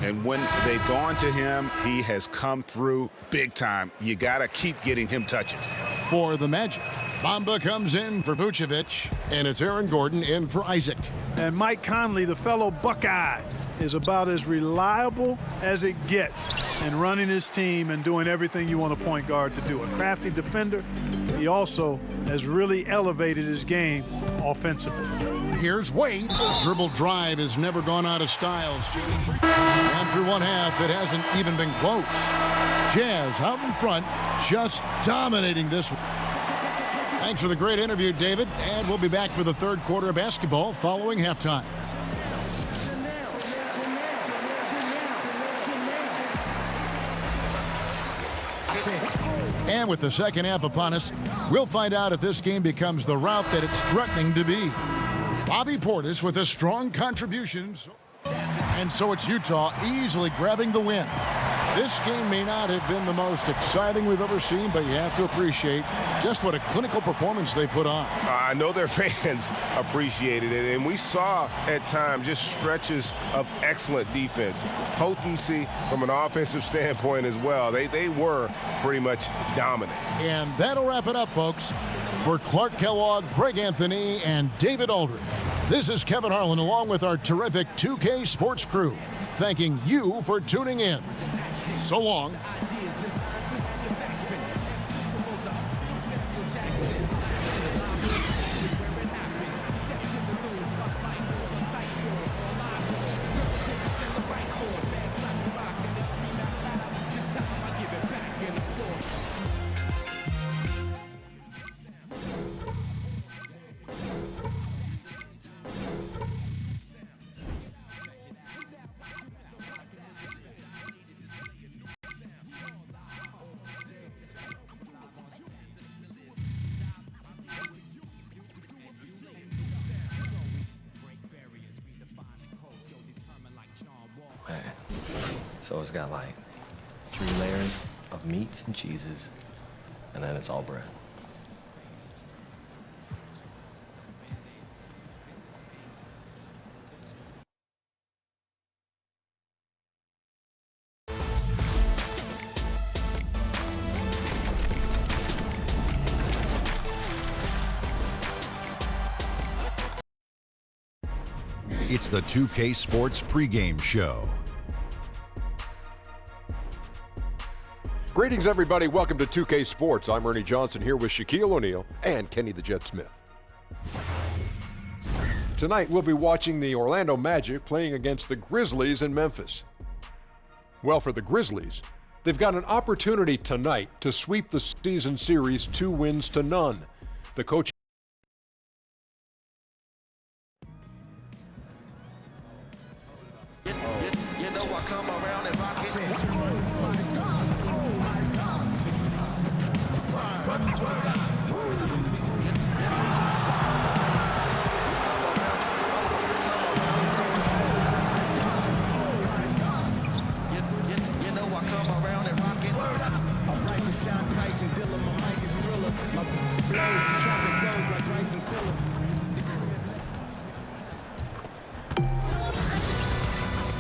And when they've gone to him, he has come through big time. You got to keep getting him touches. For the Magic, Bamba comes in for Vucevic, and it's Aaron Gordon in for Isaac. And Mike Conley, the fellow Buckeye, is about as reliable as it gets in running his team and doing everything you want a point guard to do. A crafty defender, he also has really elevated his game offensively. Here's Wade. Dribble drive has never gone out of style. And through one half, it hasn't even been close. Jazz out in front, just dominating this one. Thanks for the great interview, David. And we'll be back for the third quarter of basketball following halftime. And with the second half upon us, we'll find out if this game becomes the route that it's threatening to be. Bobby Portis with a strong contribution. And so it's Utah easily grabbing the win. This game may not have been the most exciting we've ever seen, but you have to appreciate just what a clinical performance they put on. I know their fans appreciated it, and we saw at times just stretches of excellent defense, potency from an offensive standpoint as well. They were pretty much dominant. And that'll wrap it up, folks. For Clark Kellogg, Greg Anthony, and David Aldridge, this is Kevin Harlan along with our terrific 2K Sports crew, thanking you for tuning in. So long. So it's got like 3 layers of meats and cheeses, and then it's all bread. It's the 2K Sports pregame show. Greetings, everybody. Welcome to 2K Sports. I'm Ernie Johnson here with Shaquille O'Neal and Kenny the Jet Smith. Tonight, we'll be watching the Orlando Magic playing against the Grizzlies in Memphis. Well, for the Grizzlies, they've got an opportunity tonight to sweep the season series 2-0. The coach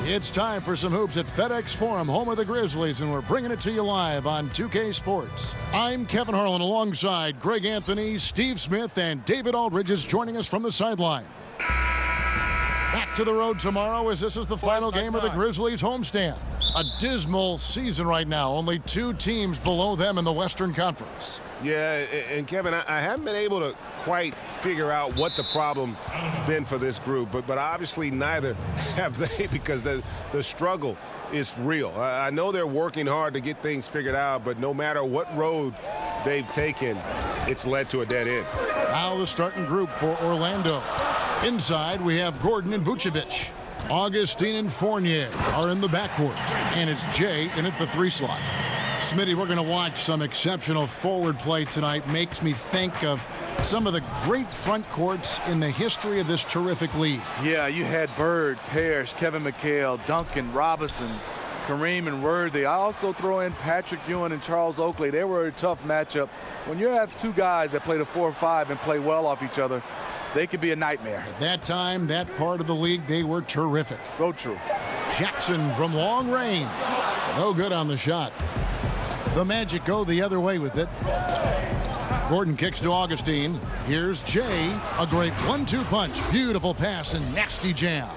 It's time for some hoops at FedEx Forum, home of the Grizzlies, and we're bringing it to you live on 2K Sports. I'm Kevin Harlan alongside Greg Anthony, Steve Smith, and David Aldridge is joining us from the sideline. Back to the road tomorrow as this is the final game of the Grizzlies homestand. A dismal season right now, only 2 teams below them in the Western Conference. Yeah, and Kevin, I haven't been able to quite figure out what the problem been for this group, but obviously neither have they, because the struggle is real. I know they're working hard to get things figured out, but no matter what road they've taken, it's led to a dead end. Now the starting group for Orlando. Inside, we have Gordon and Vucevic. Augustine and Fournier are in the backcourt, and it's Jay in at the 3 slot. Smitty, we're going to watch some exceptional forward play tonight. Makes me think of some of the great front courts in the history of this terrific league. Yeah, you had Bird, Parrish, Kevin McHale, Duncan, Robinson, Kareem, and Worthy. I also throw in Patrick Ewing and Charles Oakley. They were a tough matchup. When you have 2 guys that play the 4 or 5 and play well off each other, they could be a nightmare. At that time, that part of the league, they were terrific. So true. Jackson from long range. No good on the shot. The Magic go the other way with it. Gordon kicks to Augustine. Here's Jay. A great 1-2 punch. Beautiful pass and nasty jam.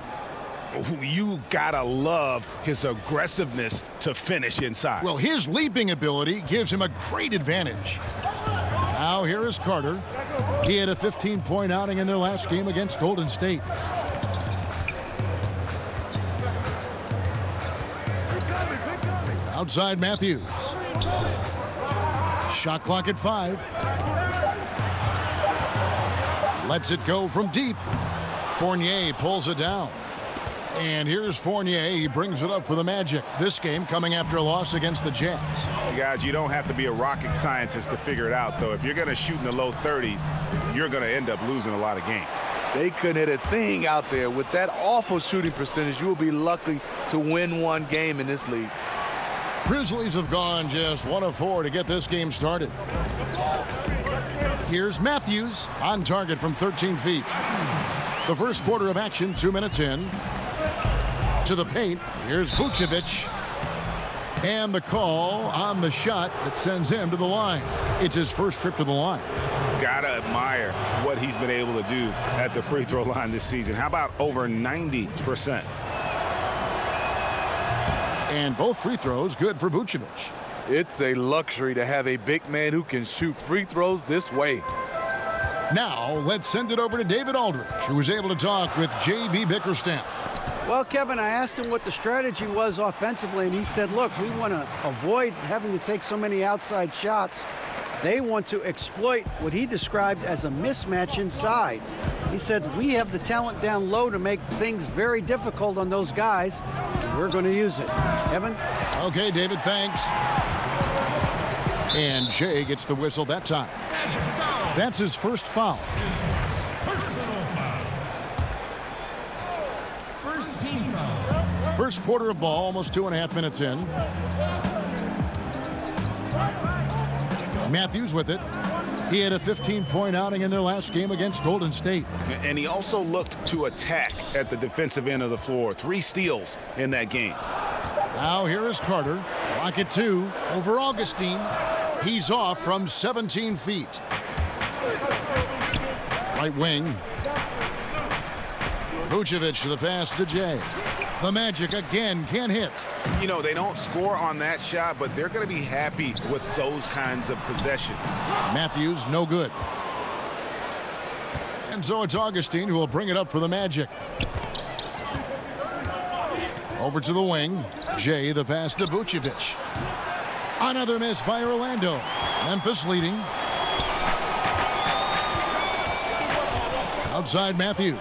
You gotta love his aggressiveness to finish inside. Well, his leaping ability gives him a great advantage. Now here is Carter. He had a 15-point outing in their last game against Golden State. Outside Matthews. Shot clock at 5. Lets it go from deep. Fournier pulls it down. And here's Fournier. He brings it up for the Magic. This game coming after a loss against the Jazz. Guys, you don't have to be a rocket scientist to figure it out, though. If you're going to shoot in the low 30s, you're going to end up losing a lot of games. They couldn't hit a thing out there. With that awful shooting percentage, you will be lucky to win 1 game in this league. Grizzlies have gone just 1 of 4 to get this game started. Here's Matthews on target from 13 feet. The first quarter of action, 2 minutes in. To the paint. Here's Vucevic. And the call on the shot that sends him to the line. It's his first trip to the line. Gotta admire what he's been able to do at the free throw line this season. How about over 90%? And both free throws good for Vucevic. It's a luxury to have a big man who can shoot free throws this way. Now, let's send it over to David Aldridge, who was able to talk with J.B. Bickerstaff. Well, Kevin, I asked him what the strategy was offensively, and he said, look, we want to avoid having to take so many outside shots. They want to exploit what he described as a mismatch inside. He said, we have the talent down low to make things very difficult on those guys, and we're going to use it. Kevin? Okay, David, thanks. And Jay gets the whistle that time. That's his first foul. Personal foul. First team foul. First quarter of ball, almost 2.5 minutes in. Matthews with it. He had a 15-point outing in their last game against Golden State. And he also looked to attack at the defensive end of the floor. 3 steals in that game. Now here is Carter. Rocket 2 over Augustine. He's off from 17 feet. Right wing. Vucevic to the pass to Jay. The Magic again can't hit. You know, they don't score on that shot, but they're going to be happy with those kinds of possessions. Matthews, no good. And so it's Augustine who will bring it up for the Magic. Over to the wing. Jay, the pass to Vucevic. Another miss by Orlando. Memphis leading. Outside Matthews.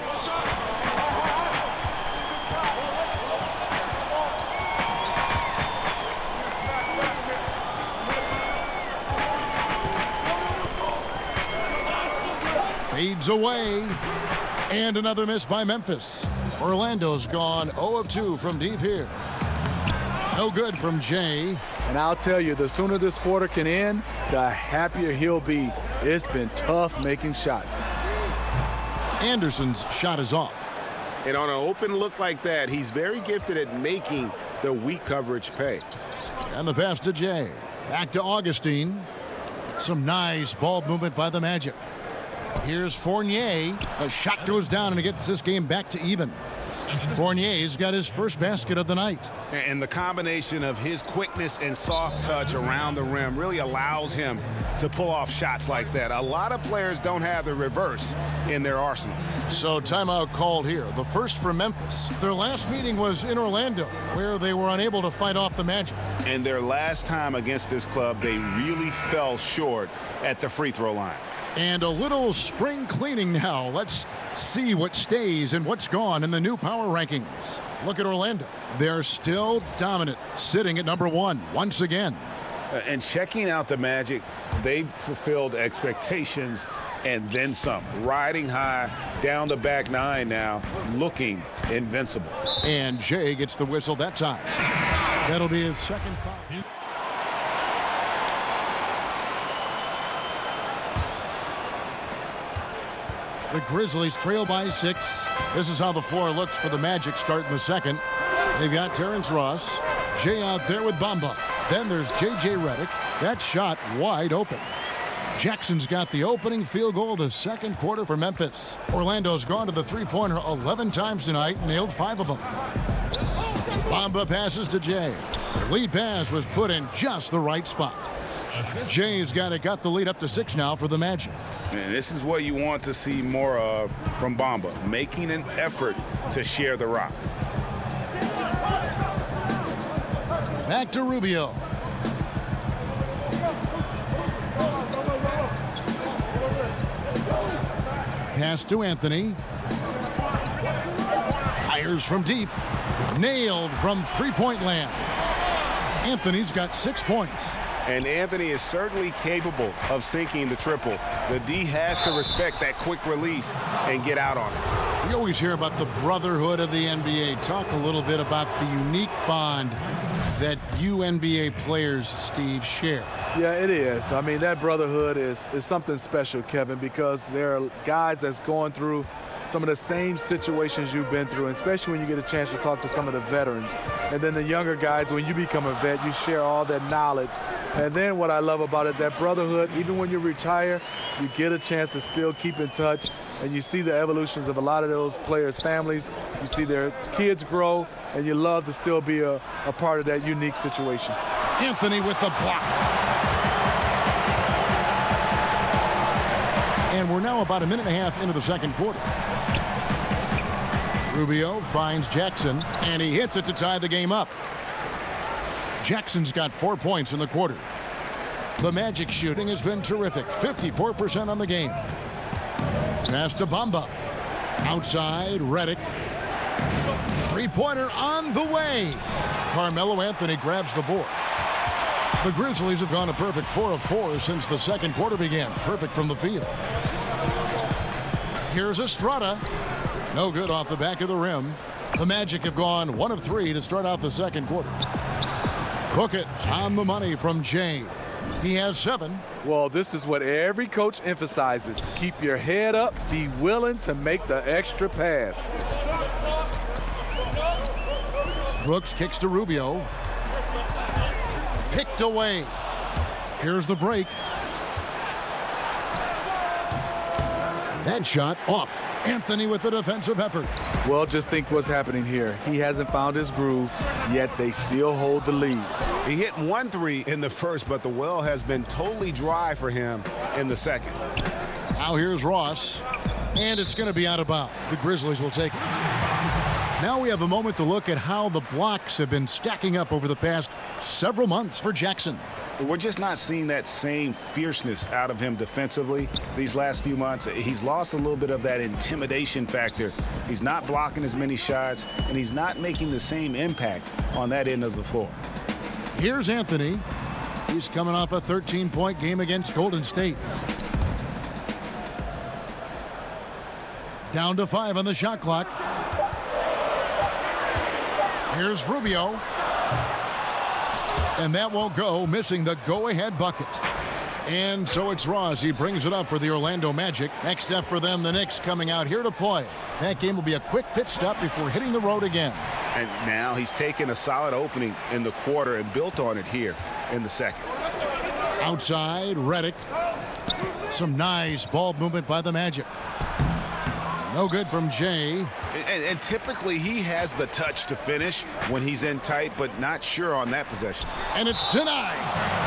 Fades away. And another miss by Memphis. Orlando's gone 0 of 2 from deep here. No good from Jay. And I'll tell you, the sooner this quarter can end, the happier he'll be. It's been tough making shots. Anderson's shot is off. And on an open look like that, he's very gifted at making the weak coverage pay. And the pass to Jay. Back to Augustine. Some nice ball movement by the Magic. Here's Fournier. The shot goes down and it gets this game back to even. Fournier's got his first basket of the night. And the combination of his quickness and soft touch around the rim really allows him to pull off shots like that. A lot of players don't have the reverse in their arsenal. So timeout called here. The first for Memphis. Their last meeting was in Orlando, where they were unable to fight off the Magic. And their last time against this club, they really fell short at the free throw line. And a little spring cleaning now. Let's see what stays and what's gone in the new power rankings. Look at Orlando. They're still dominant, sitting at number 1 once again. And checking out the Magic, they've fulfilled expectations and then some. Riding high down the back 9 now, looking invincible. And Jay gets the whistle that time. That'll be his second foul. The Grizzlies trail by 6. This is how the floor looks for the Magic starting the second. They've got Terrence Ross. Jay out there with Bamba. Then there's J.J. Redick. That shot wide open. Jackson's got the opening field goal of the second quarter for Memphis. Orlando's gone to the three-pointer 11 times tonight, nailed 5 of them. Bamba passes to Jay. The lead pass was put in just the right spot. Jay's got the lead up to 6 now for the Magic. And this is what you want to see more of from Bamba, making an effort to share the rock. Back to Rubio. Pass to Anthony. Fires from deep. Nailed from three-point land. Anthony's got 6 points. And Anthony is certainly capable of sinking the triple. The D has to respect that quick release and get out on it. We always hear about the brotherhood of the NBA. Talk a little bit about the unique bond that you NBA players, Steve, share. Yeah, it is. I mean, that brotherhood is something special, Kevin, because there are guys that's going through some of the same situations you've been through, especially when you get a chance to talk to some of the veterans. And then the younger guys, when you become a vet, you share all that knowledge. And then what I love about it, that brotherhood, even when you retire, you get a chance to still keep in touch, and you see the evolutions of a lot of those players' families. You see their kids grow, and you love to still be a part of that unique situation. Anthony with the block. And we're now about a minute and a half into the second quarter. Rubio finds Jackson, and he hits it to tie the game up. Jackson's got 4 points in the quarter. The Magic shooting has been terrific, 54% on the game. Pass to Bamba. Outside, Redick. Three-pointer on the way. Carmelo Anthony grabs the board. The Grizzlies have gone a perfect 4 of 4 since the second quarter began. Perfect from the field. Here's Estrada. No good off the back of the rim. The Magic have gone 1 of 3 to start out the second quarter. Cook it on the money from Jay. He has 7. Well, this is what every coach emphasizes. Keep your head up. Be willing to make the extra pass. Brooks kicks to Rubio. Picked away. Here's the break. That shot off. Anthony with the defensive effort. Well, just think what's happening here. He hasn't found his groove, yet they still hold the lead. He hit 1 3 in the first, but the well has been totally dry for him in the second. Now here's Ross, and it's going to be out of bounds. The Grizzlies will take it. Now we have a moment to look at how the blocks have been stacking up over the past several months for Jackson. We're just not seeing that same fierceness out of him defensively these last few months. He's lost a little bit of that intimidation factor. He's not blocking as many shots, and he's not making the same impact on that end of the floor. Here's Anthony. He's coming off a 13-point game against Golden State. Down to 5 on the shot clock. Here's Rubio. And that won't go, missing the go-ahead bucket. And so it's Ross. He brings it up for the Orlando Magic. Next step for them, the Knicks coming out here to play. That game will be a quick pit stop before hitting the road again. And now he's taken a solid opening in the quarter and built on it here in the second. Outside, Redick. Some nice ball movement by the Magic. No good from Jay. And typically he has the touch to finish when he's in tight, but not sure on that possession. And it's denied.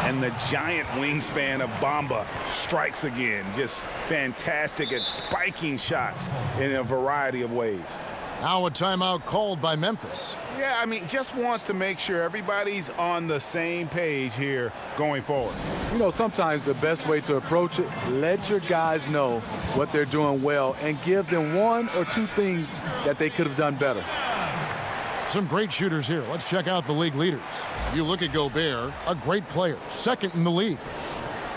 And the giant wingspan of Bamba strikes again. Just fantastic at spiking shots in a variety of ways. Now a timeout called by Memphis. Yeah, I mean, just wants to make sure everybody's on the same page here going forward. You know, sometimes the best way to approach it, let your guys know what they're doing well and give them one or two things that they could have done better. Some great shooters here. Let's check out the league leaders. You look at Gobert, a great player, second in the league.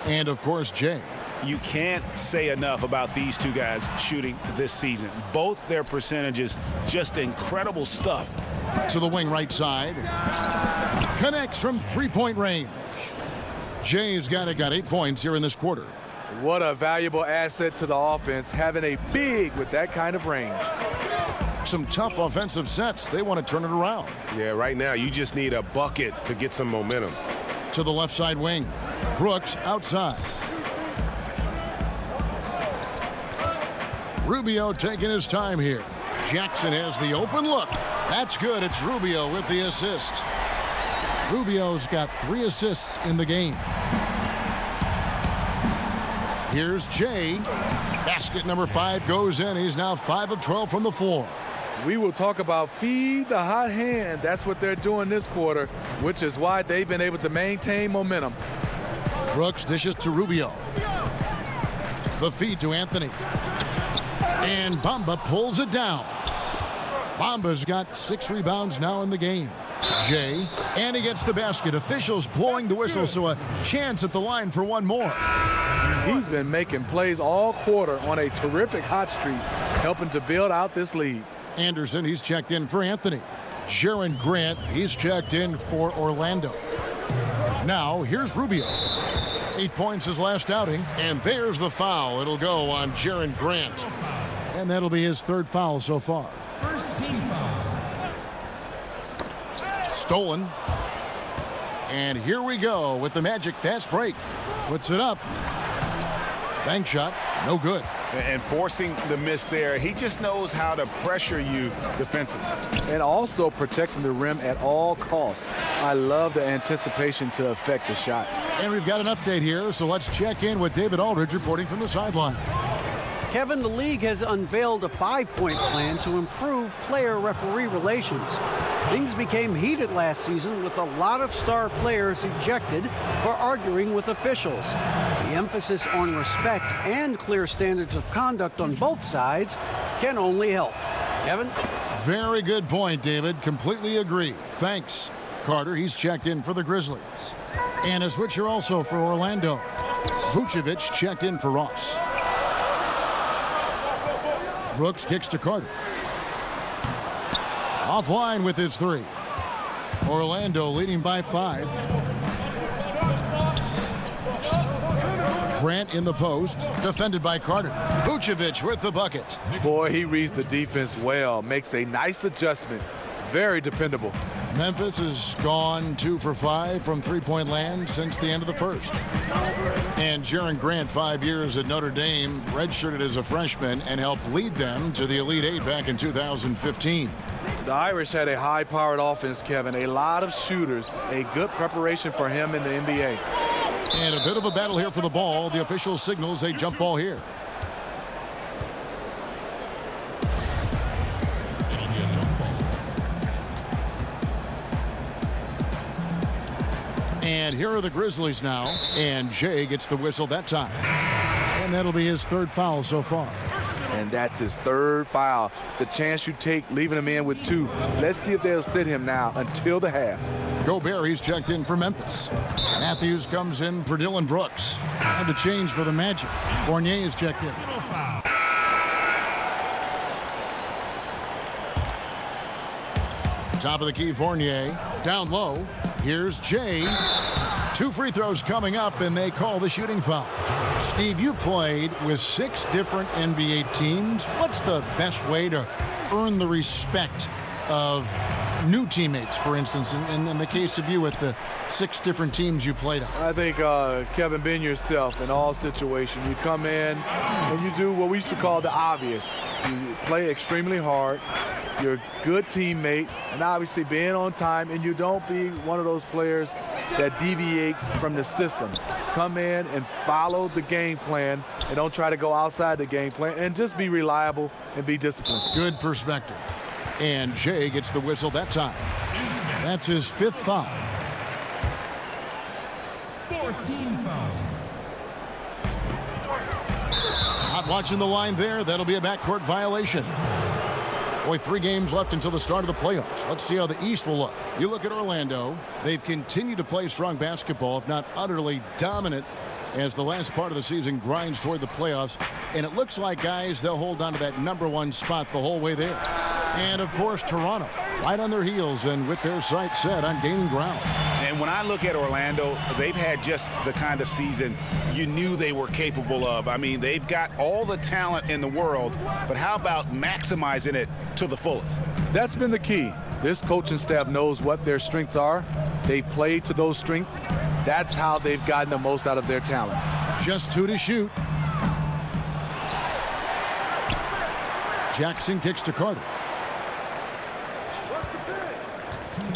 And, of course, Jay. You can't say enough about these two guys shooting this season. Both their percentages, just incredible stuff. To the wing right side. Connects from three-point range. Jay's got 8 points here in this quarter. What a valuable asset to the offense, having a big with that kind of range. Some tough offensive sets. They want to turn it around. Yeah, right now you just need a bucket to get some momentum. To the left side wing. Brooks outside. Rubio taking his time here. Jackson has the open look. That's good. It's Rubio with the assist. Rubio's got 3 assists in the game. Here's Jay. Basket number 5 goes in. He's now 5 of 12 from the floor. We will talk about feed the hot hand. That's what they're doing this quarter, which is why they've been able to maintain momentum. Brooks dishes to Rubio. The feed to Anthony. And Bamba pulls it down. Bamba's got 6 rebounds now in the game. Jay, and he gets the basket. Officials blowing the whistle, so a chance at the line for one more. He's been making plays all quarter on a terrific hot streak, helping to build out this lead. Anderson, he's checked in for Anthony. Jaron Grant, he's checked in for Orlando. Now, here's Rubio. 8 points his last outing, and there's the foul. It'll go on Jaron Grant. And that'll be his 3rd foul so far. First team foul. Stolen. And here we go with the Magic fast break. Puts it up. Bank shot, no good. And forcing the miss there, he just knows how to pressure you defensively. And also protecting the rim at all costs. I love the anticipation to affect the shot. And we've got an update here, so let's check in with David Aldridge reporting from the sideline. Kevin, the league has unveiled a 5-point plan to improve player-referee relations. Things became heated last season with a lot of star players ejected for arguing with officials. The emphasis on respect and clear standards of conduct on both sides can only help. Kevin? Very good point, David. Completely agree. Thanks. Carter, he's checked in for the Grizzlies. And a switcher also for Orlando. Vucevic checked in for Ross. Brooks kicks to Carter. Offline with his 3. Orlando leading by 5. Grant in the post, defended by Carter. Vucevic with the bucket. Boy, he reads the defense well, makes a nice adjustment. Very dependable. Memphis has gone 2 for 5 from three-point land since the end of the first. And Jaron Grant, 5 years at Notre Dame, redshirted as a freshman and helped lead them to the Elite 8 back in 2015. The Irish had a high-powered offense, Kevin. A lot of shooters. A good preparation for him in the NBA. And a bit of a battle here for the ball. The official signals a jump ball here. And here are the Grizzlies now. And Jay gets the whistle that time. And that'll be his 3rd foul so far. And that's his 3rd foul. The chance you take leaving him in with 2. Let's see if they'll sit him now until the half. Gobert, he's checked in for Memphis. Matthews comes in for Dylan Brooks. And the change for the Magic. Fournier is checked in. Top of the key, Fournier. Down low. Here's Jay. 2 free throws coming up, and they call the shooting foul. Steve, you played with 6 different NBA teams. What's the best way to earn the respect of new teammates, for instance, in the case of you with the 6 different teams you played on? I think, Kevin, being yourself in all situations. You come in and you do what we used to call the obvious. You play extremely hard. You're a good teammate, and obviously being on time, and you don't be one of those players that deviates from the system. Come in and follow the game plan and don't try to go outside the game plan, and just be reliable and be disciplined. Good perspective. And Jay gets the whistle that time. That's his 5th foul. 14 foul. Not watching the line there. That'll be a backcourt violation. Boy, 3 games left until the start of the playoffs. Let's see how the East will look. You look at Orlando. They've continued to play strong basketball, if not utterly dominant, as the last part of the season grinds toward the playoffs. And it looks like, guys, they'll hold on to that #1 spot the whole way there. And, of course, Toronto, right on their heels and with their sights set on gaining ground. And when I look at Orlando, they've had just the kind of season you knew they were capable of. I mean, they've got all the talent in the world, but how about maximizing it to the fullest? That's been the key. This coaching staff knows what their strengths are. They play to those strengths. That's how they've gotten the most out of their talent. Just 2 to shoot. Jackson kicks to Carter.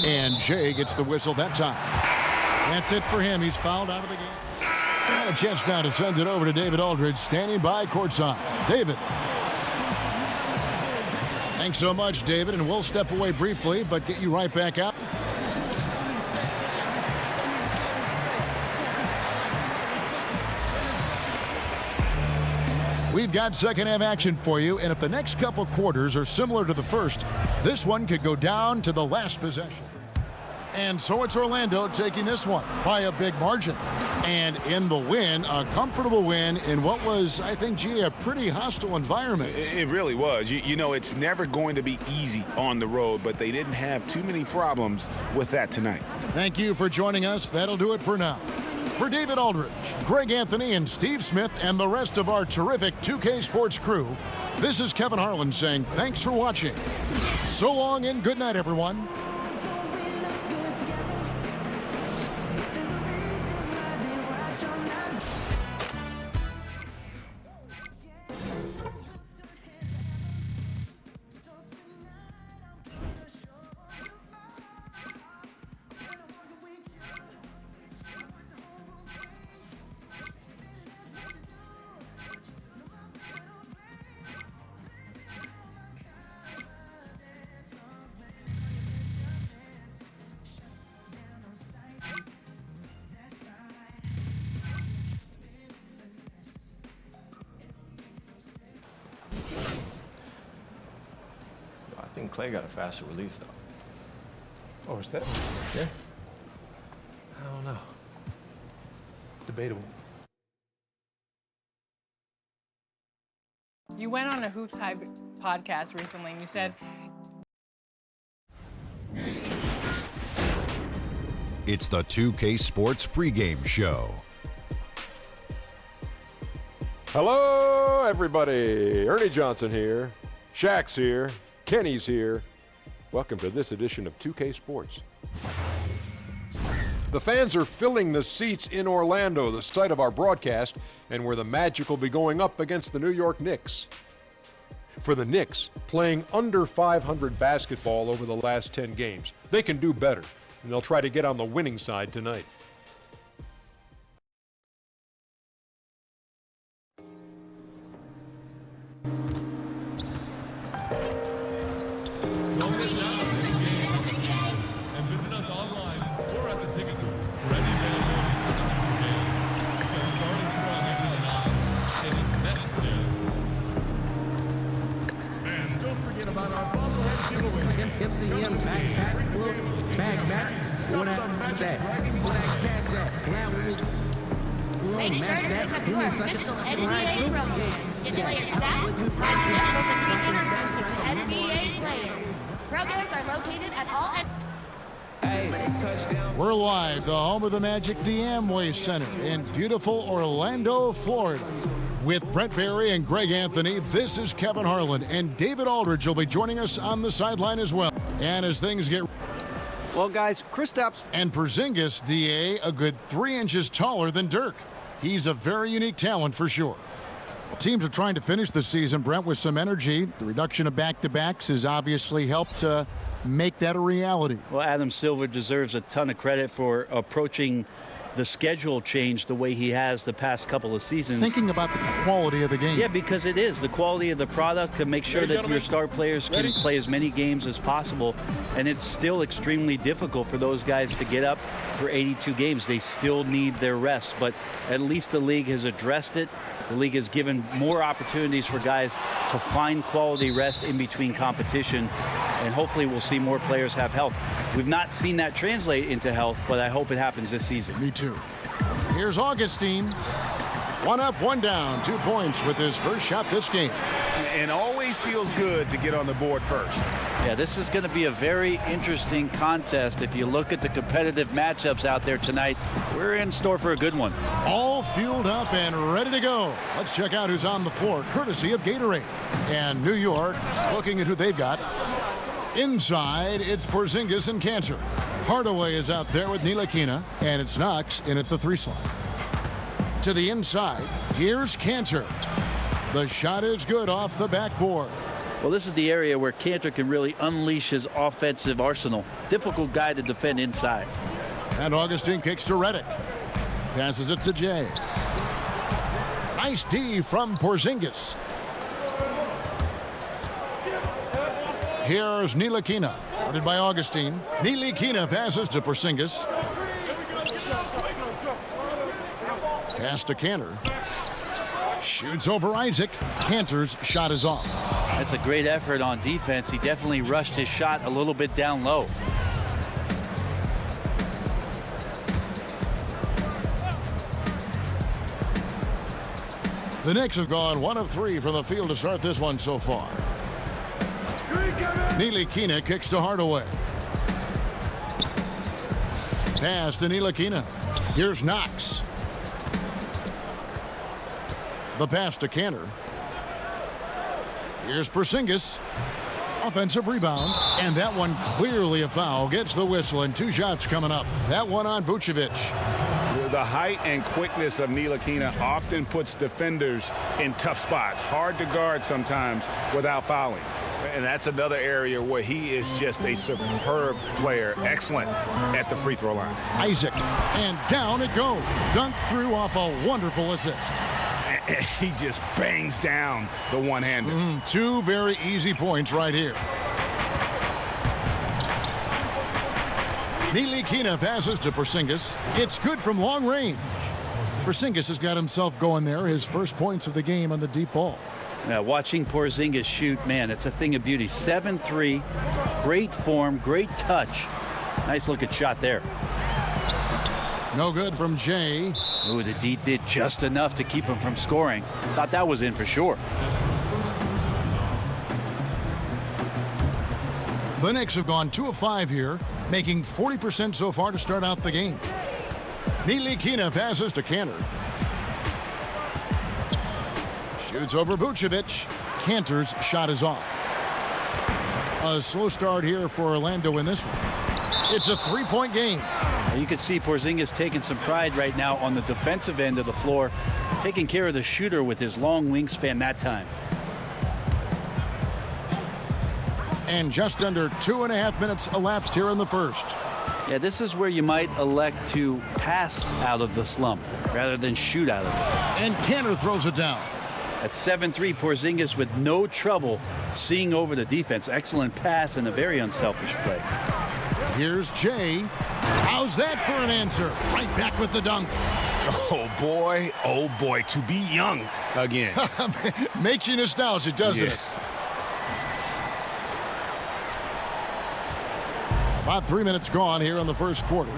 And Jay gets the whistle that time. That's it for him. He's fouled out of the game. And a chance now to send it over to David Aldridge, standing by courtside. David. Thanks so much, David, and we'll step away briefly, but get you right back out. We've got second half action for you, and if the next couple quarters are similar to the first, this one could go down to the last possession. And so it's Orlando taking this one by a big margin. And in the win, a comfortable win in what was, I think, G, a pretty hostile environment. It really was. You know, it's never going to be easy on the road, but they didn't have too many problems with that tonight. Thank you for joining us. That'll do it for now. For David Aldridge, Greg Anthony, and Steve Smith, and the rest of our terrific 2K Sports crew, this is Kevin Harlan saying thanks for watching. So long and good night, everyone. I think Clay got a faster release, though. Oh, is that? Yeah. I don't know. Debatable. You went on a Hoops Hype podcast recently, and you said, It's the 2K Sports pregame show. Hello, everybody. Ernie Johnson here. Shaq's here. Kenny's here. Welcome to this edition of 2K Sports. The fans are filling the seats in Orlando, the site of our broadcast, and where the Magic will be going up against the New York Knicks. For the Knicks, playing under 500 basketball over the last 10 games, they can do better, and they'll try to get on the winning side tonight. Don't miss out on this game. And visit us online or at the ticket booth for any availability for the next game. Because starting strong into the night, it is necessary. And don't forget about our bobblehead giveaway. MCM backpack, look, backpack, what that, cash that, Make sure to pick up your official NBA programs. Get player stats, live schedules, and weekend announcements with NBA players. Programs are located at all. We're live, the home of the Magic, the Amway Center in beautiful Orlando, Florida. With Brent Barry and Greg Anthony, this is Kevin Harlan, and David Aldridge will be joining us on the sideline as well. And as things get... Well, guys, Kristaps and Porzingis, DA, a good 3 inches taller than Dirk. He's a very unique talent for sure. Teams are trying to finish the season, Brent, with some energy. The reduction of back-to-backs has obviously helped make that a reality. Well, Adam Silver deserves a ton of credit for approaching the schedule changed the way he has the past couple of seasons. Thinking about the quality of the game. Yeah, because it is. The quality of the product can make sure that your star players can play as many games as possible. And it's still extremely difficult for those guys to get up for 82 games. They still need their rest. But at least the league has addressed it. The league has given more opportunities for guys to find quality rest in between competition. And hopefully we'll see more players have health. We've not seen that translate into health, but I hope it happens this season. Me too. Here's Augustine. 1 up, 1 down, 2 points with his first shot this game. And always feels good to get on the board first. Yeah, this is going to be a very interesting contest. If you look at the competitive matchups out there tonight, we're in store for a good one. All fueled up and ready to go. Let's check out who's on the floor, courtesy of Gatorade. And New York, looking at who they've got. Inside, it's Porzingis and Cantor. Hardaway is out there with Ntilikina, and it's Knox in at the 3 slot. To the inside, here's Cantor. The shot is good off the backboard. Well, this is the area where Cantor can really unleash his offensive arsenal. Difficult guy to defend inside. And Augustine kicks to Redick. Passes it to Jay. Nice D from Porzingis. Here's Ntilikina, guarded by Augustine. Ntilikina passes to Porzingis. Pass to Cantor. Shoots over Isaac. Cantor's shot is off. That's a great effort on defense. He definitely rushed his shot a little bit down low. The Knicks have gone 1 of 3 from the field to start this one so far. Ntilikina kicks to Hardaway. Pass to Ntilikina. Here's Knox. The pass to Cantor. Here's Porzingis. Offensive rebound. And that one clearly a foul. Gets the whistle and 2 shots coming up. That one on Vucevic. The height and quickness of Ntilikina often puts defenders in tough spots. Hard to guard sometimes without fouling. And that's another area where he is just a superb player. Excellent at the free throw line. Isaac. And down it goes. Dunked through off a wonderful assist. He just bangs down the one-hander. 2 very easy points right here. Ntilikina passes to Porzingis. It's good from long range. Porzingis has got himself going there. His first points of the game on the deep ball. Now, watching Porzingis shoot, man, it's a thing of beauty. 7-3, great form, great touch. Nice looking shot there. No good from Jay. Ooh, the D did just enough to keep him from scoring. Thought that was in for sure. The Knicks have gone 2 of 5 here, making 40% so far to start out the game. Ntilikina passes to Cantor. Shoots over Vucevic. Cantor's shot is off. A slow start here for Orlando in this one. It's a 3-point game. You can see Porzingis taking some pride right now on the defensive end of the floor, taking care of the shooter with his long wingspan that time. And just under 2.5 minutes elapsed here in the first. Yeah, this is where you might elect to pass out of the slump rather than shoot out of it. And Cantor throws it down. At 7-3, Porzingis with no trouble seeing over the defense. Excellent pass and a very unselfish play. Here's Jay. How's that for an answer? Right back with the dunk. Oh boy, to be young again. Makes you nostalgic, doesn't it? About 3 minutes gone here in the first quarter.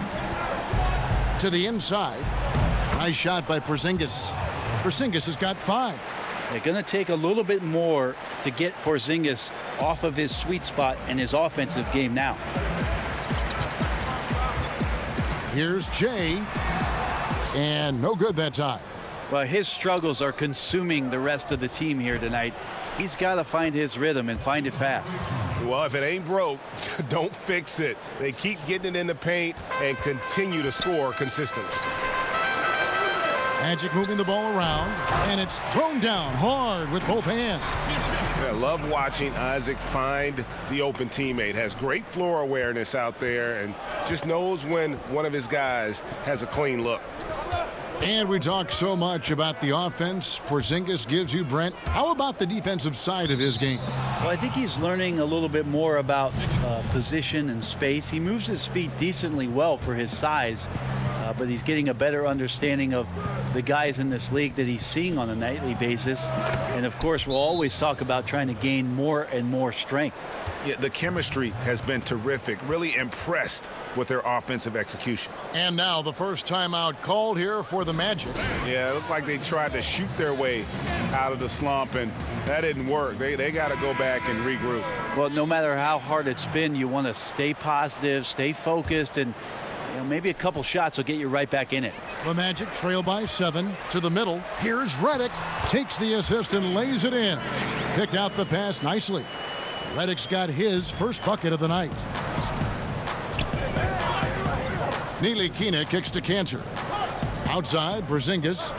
To the inside. Nice shot by Porzingis. Porzingis has got 5. They're going to take a little bit more to get Porzingis off of his sweet spot in his offensive game now. Here's Jay. And no good that time. Well, his struggles are consuming the rest of the team here tonight. He's got to find his rhythm and find it fast. Well, if it ain't broke, don't fix it. They keep getting it in the paint and continue to score consistently. Magic moving the ball around, and it's thrown down hard with both hands. I love watching Isaac find the open teammate. Has great floor awareness out there and just knows when one of his guys has a clean look. And we talk so much about the offense Porzingis gives you, Brent. How about the defensive side of his game? Well, I think he's learning a little bit more about position and space. He moves his feet decently well for his size, but he's getting a better understanding of the guys in this league that he's seeing on a nightly basis. And, of course, we'll always talk about trying to gain more and more strength. Yeah, the chemistry has been terrific. Really impressed with their offensive execution. And now the first timeout called here for the Magic. Yeah, it looked like they tried to shoot their way out of the slump, and that didn't work. They got to go back and regroup. Well, no matter how hard it's been, you want to stay positive, stay focused, and maybe a couple shots will get you right back in it. The Magic trail by 7 to the middle. Here's Redick. Takes the assist and lays it in. Picked out the pass nicely. Redick's got his first bucket of the night. Ntilikina kicks to Cantor. Outside, Porzingis.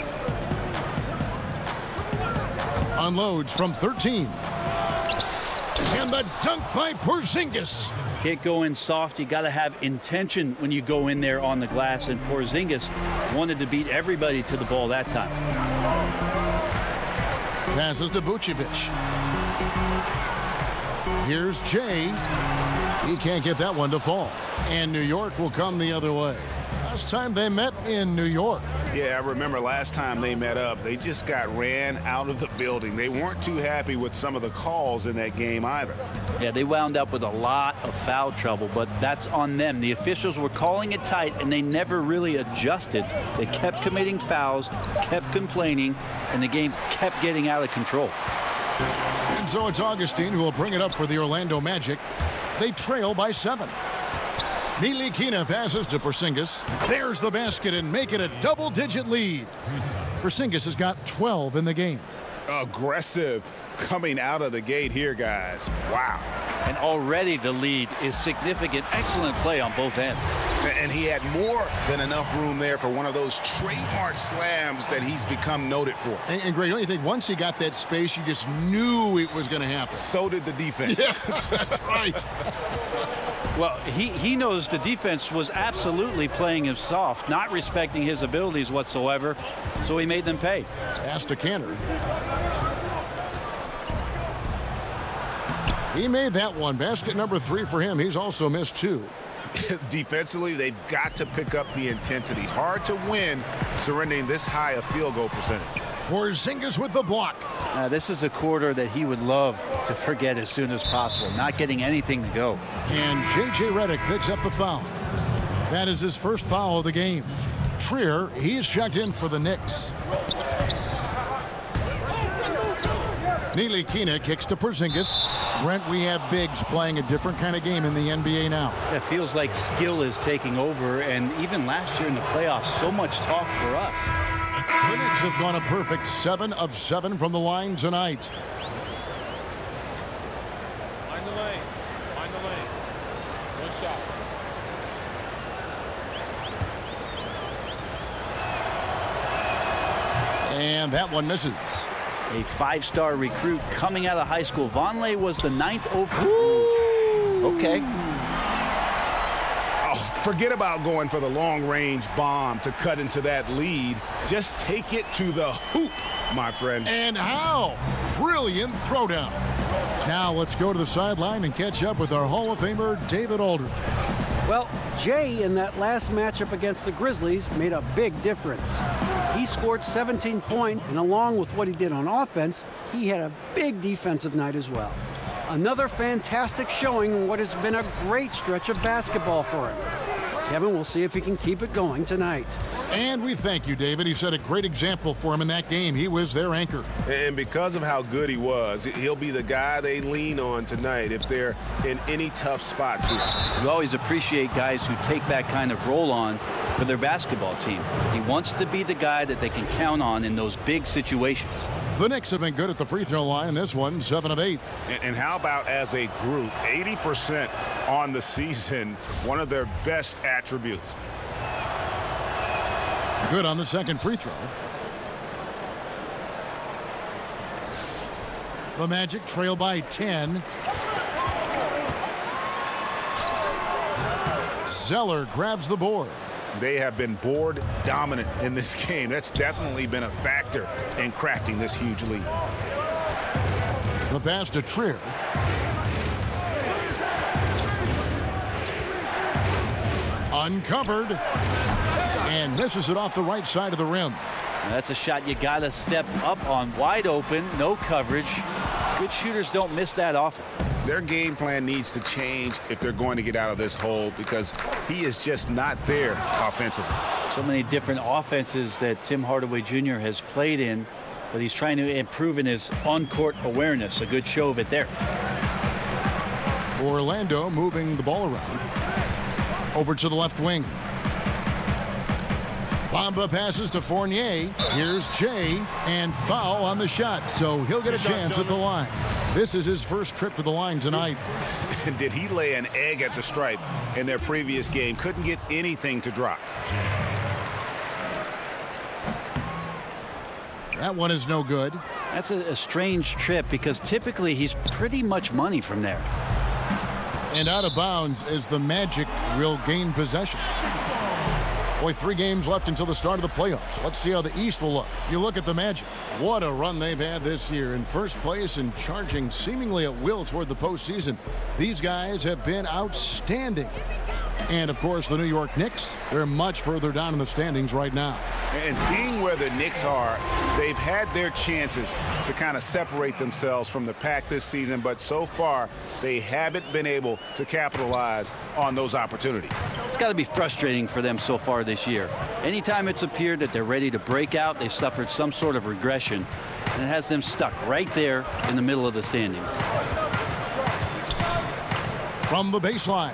Unloads from 13. And the dunk by Porzingis. Can't go in soft. You got to have intention when you go in there on the glass. And Porzingis wanted to beat everybody to the ball that time. Passes to Vucevic. Here's Jay. He can't get that one to fall. And New York will come the other way. Last time they met in New York. Yeah, I remember last time they met up, they just got ran out of the building. They weren't too happy with some of the calls in that game either. Yeah, they wound up with a lot of foul trouble, but that's on them. The officials were calling it tight, and they never really adjusted. They kept committing fouls, kept complaining, and the game kept getting out of control. And so it's Augustine who will bring it up for the Orlando Magic. They trail by 7. Ntilikina passes to Porzingis. There's the basket and make it a double-digit lead. Porzingis has got 12 in the game. Aggressive coming out of the gate here, guys. Wow. And already the lead is significant. Excellent play on both ends. And he had more than enough room there for one of those trademark slams that he's become noted for. And Greg, don't you think once he got that space, you just knew it was going to happen? So did the defense. Yeah, that's right. Well, he knows the defense was absolutely playing him soft, not respecting his abilities whatsoever, so he made them pay. Pass to Cantor. He made that one. Basket number 3 for him. He's also missed 2. Defensively, they've got to pick up the intensity. Hard to win surrendering this high a field goal percentage. Porzingis with the block. This is a quarter that he would love to forget as soon as possible, not getting anything to go. And J.J. Redick picks up the foul. That is his first foul of the game. Trier, he's checked in for the Knicks. Ntilikina kicks to Porzingis. Brent, we have bigs playing a different kind of game in the NBA now. It feels like skill is taking over, and even last year in the playoffs, so much talk for us. The Knicks have gone a perfect 7 of 7 from the line tonight. Find the lane. Find the lane. One shot. And that one misses. A 5-star recruit coming out of high school. Vonleh was the 9th overall. Okay. Oh, forget about going for the long-range bomb to cut into that lead. Just take it to the hoop, my friend. And how? Brilliant throwdown. Now let's go to the sideline and catch up with our Hall of Famer, David Aldridge. Well, Jay in that last matchup against the Grizzlies made a big difference. He scored 17 points, and along with what he did on offense, he had a big defensive night as well. Another fantastic showing in what has been a great stretch of basketball for him. Kevin, we'll see if he can keep it going tonight. And we thank you, David. He set a great example for him in that game. He was their anchor. And because of how good he was, he'll be the guy they lean on tonight if they're in any tough spots here. You always appreciate guys who take that kind of role on for their basketball team. He wants to be the guy that they can count on in those big situations. The Knicks have been good at the free throw line in this one, 7 of 8. And how about as a group, 80% on the season, one of their best attributes. Good on the second free throw. The Magic trail by 10. Zeller grabs the board. They have been board dominant in this game. That's definitely been a factor in crafting this huge lead. The pass to Trier. Uncovered. And misses it off the right side of the rim. That's a shot you got to step up on. Wide open, no coverage. Good shooters don't miss that often. Their game plan needs to change if they're going to get out of this hole, because he is just not there offensively. So many different offenses that Tim Hardaway Jr. has played in, but he's trying to improve in his on-court awareness. A good show of it there. Orlando moving the ball around. Over to the left wing. Bamba passes to Fournier. Here's Jay, and foul on the shot, so he'll get a chance at the line. This is his first trip to the line tonight. Did he lay an egg at the stripe in their previous game? Couldn't get anything to drop. That one is no good. That's a strange trip, because typically he's pretty much money from there. And out of bounds as the Magic will gain possession. Boy, 3 games left until the start of the playoffs. Let's see how the East will look. You look at the Magic. What a run they've had this year. In first place and charging seemingly at will toward the postseason. These guys have been outstanding. And, of course, the New York Knicks, they're much further down in the standings right now. And seeing where the Knicks are, they've had their chances to kind of separate themselves from the pack this season, but so far they haven't been able to capitalize on those opportunities. It's got to be frustrating for them so far this year. Anytime it's appeared that they're ready to break out, they've suffered some sort of regression, and it has them stuck right there in the middle of the standings. From the baseline.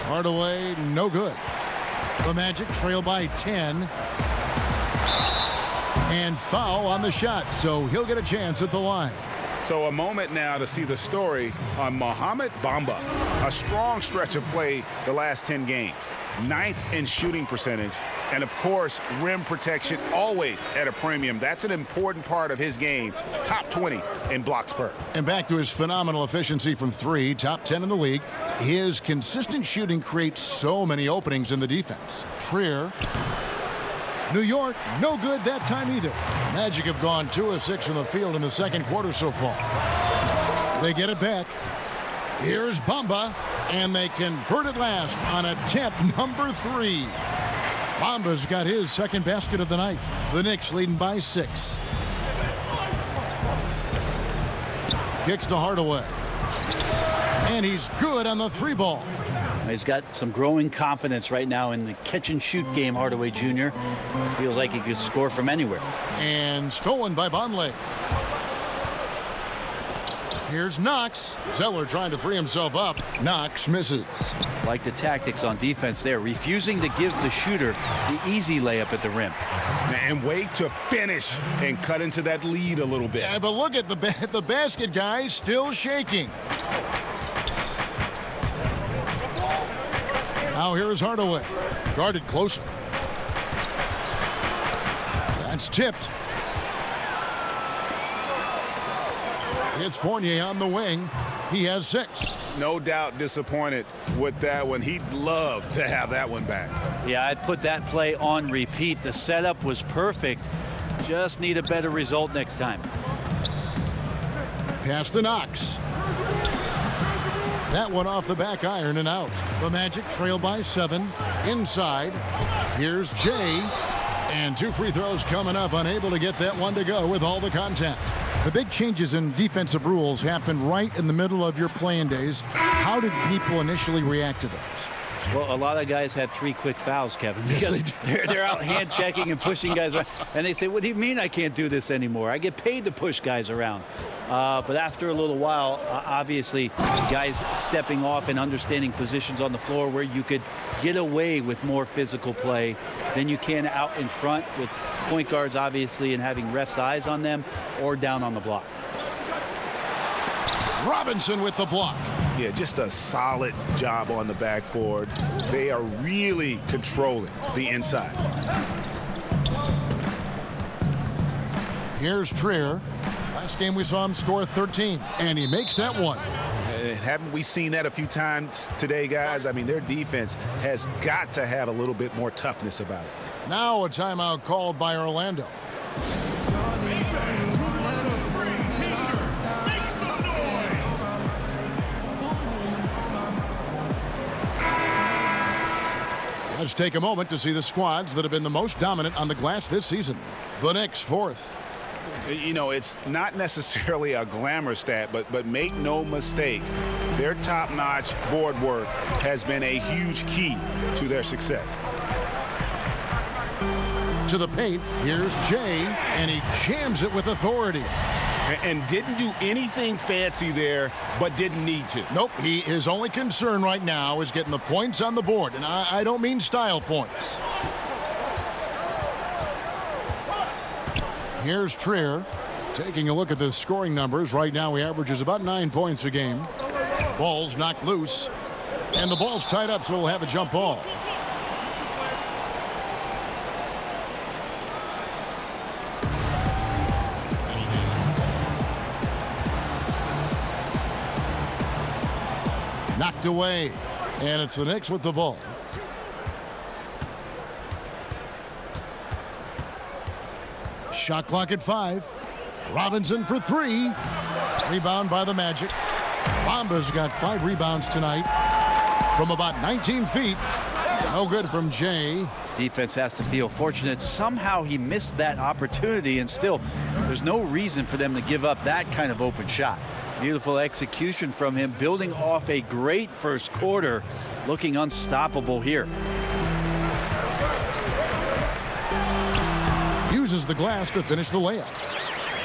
Hardaway, no good. The Magic trail by 10. And foul on the shot, so he'll get a chance at the line. So a moment now to see the story on Mohamed Bamba. A strong stretch of play the last 10 games. 9th in shooting percentage. And, of course, rim protection always at a premium. That's an important part of his game. Top 20 in blocks per. And back to his phenomenal efficiency from 3, top 10 in the league. His consistent shooting creates so many openings in the defense. Trier. New York, no good that time either. Magic have gone 2 of 6 from the field in the second quarter so far. They get it back. Here's Bamba, and they convert it last on attempt number 3. Bamba's got his second basket of the night. The Knicks leading by 6. Kicks to Hardaway. And he's good on the 3 ball. He's got some growing confidence right now in the catch-and-shoot game, Hardaway Jr. Feels like he could score from anywhere. And stolen by Vonleh. Here's Knox. Zeller trying to free himself up. Knox misses. Like the tactics on defense there, refusing to give the shooter the easy layup at the rim. And wait to finish and cut into that lead a little bit. Yeah, but look at the basket guy still shaking. Now here is Hardaway. Guarded closer. That's tipped. It's Fournier on the wing. He has 6. No doubt disappointed with that one. He'd love to have that one back. Yeah, I'd put that play on repeat. The setup was perfect. Just need a better result next time. Pass to Knox. That one off the back iron and out. The Magic trail by 7. Inside. Here's Jay. And 2 free throws coming up. Unable to get that one to go with all the contact. The big changes in defensive rules happen right in the middle of your playing days. How did people initially react to those? Well, a lot of guys had 3 quick fouls, Kevin, because they're out hand checking and pushing guys around. And they say, what do you mean I can't do this anymore? I get paid to push guys around. But after a little while, obviously, guys stepping off and understanding positions on the floor where you could get away with more physical play than you can out in front with point guards, obviously, and having refs' eyes on them or down on the block. Robinson with the block. Yeah, just a solid job on the backboard. They are really controlling the inside. Here's Trier. Last game we saw him score 13, and he makes that one. And haven't we seen that a few times today, guys? I mean, their defense has got to have a little bit more toughness about it. Now a timeout called by Orlando. Let's take a moment to see the squads that have been the most dominant on the glass this season. The Knicks, fourth. You know, it's not necessarily a glamour stat, but make no mistake, their top-notch board work has been a huge key to their success. To the paint, here's Jay, and he jams it with authority. And didn't do anything fancy there, but didn't need to. Nope, his only concern right now is getting the points on the board, and I don't mean style points. Here's Trier. Taking a look at the scoring numbers, right now he averages about 9 points a game. Ball's knocked loose, and the ball's tied up, so we'll have a jump ball. Knocked away, and it's the Knicks with the ball. Shot clock at 5. Robinson for 3. Rebound by the Magic. Bamba's got 5 rebounds tonight from about 19 feet. No good from Jay. Defense has to feel fortunate. Somehow he missed that opportunity, and still there's no reason for them to give up that kind of open shot. Beautiful execution from him, building off a great first quarter, looking unstoppable here. Uses the glass to finish the layup.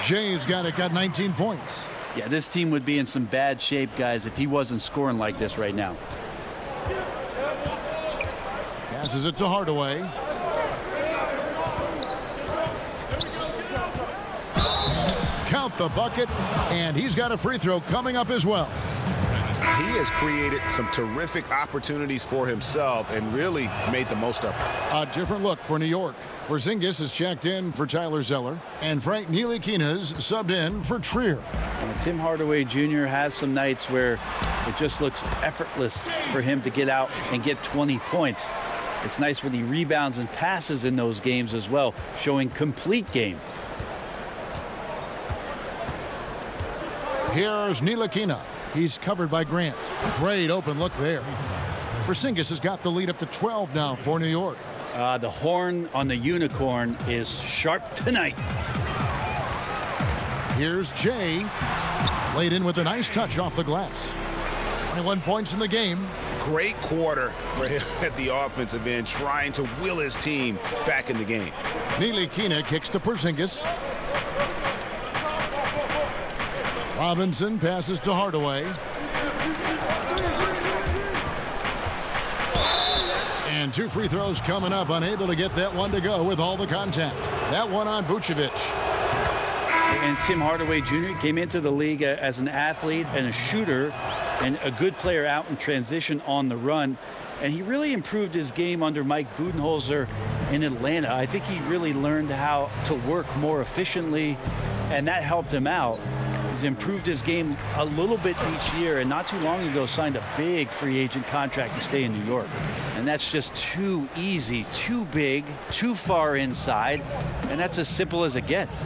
Jay's got 19 points. Yeah, this team would be in some bad shape, guys, if he wasn't scoring like this right now. Passes it to Hardaway. Count the bucket, and he's got a free throw coming up as well. He has created some terrific opportunities for himself and really made the most of it. A different look for New York. Porzingis is checked in for Tyler Zeller, and Frank Ntilikina's subbed in for Trier. Tim Hardaway Jr. has some nights where it just looks effortless for him to get out and get 20 points. It's nice when he rebounds and passes in those games as well, showing complete game. Here's Ntilikina. He's covered by Grant. Great open look there. Porzingis has got the lead up to 12 now for New York. The horn on the unicorn is sharp tonight. Here's Jay. Laid in with a nice touch off the glass. 21 points in the game. Great quarter for him at the offensive end, trying to will his team back in the game. Ntilikina kicks to Porzingis. Robinson passes to Hardaway. And 2 free throws coming up, unable to get that one to go with all the contact. That one on Vucevic. And Tim Hardaway Jr. came into the league as an athlete and a shooter and a good player out in transition on the run. And he really improved his game under Mike Budenholzer in Atlanta. I think he really learned how to work more efficiently, and that helped him out. He's improved his game a little bit each year, and not too long ago signed a big free agent contract to stay in New York. And that's just too easy, too big, too far inside, and that's as simple as it gets.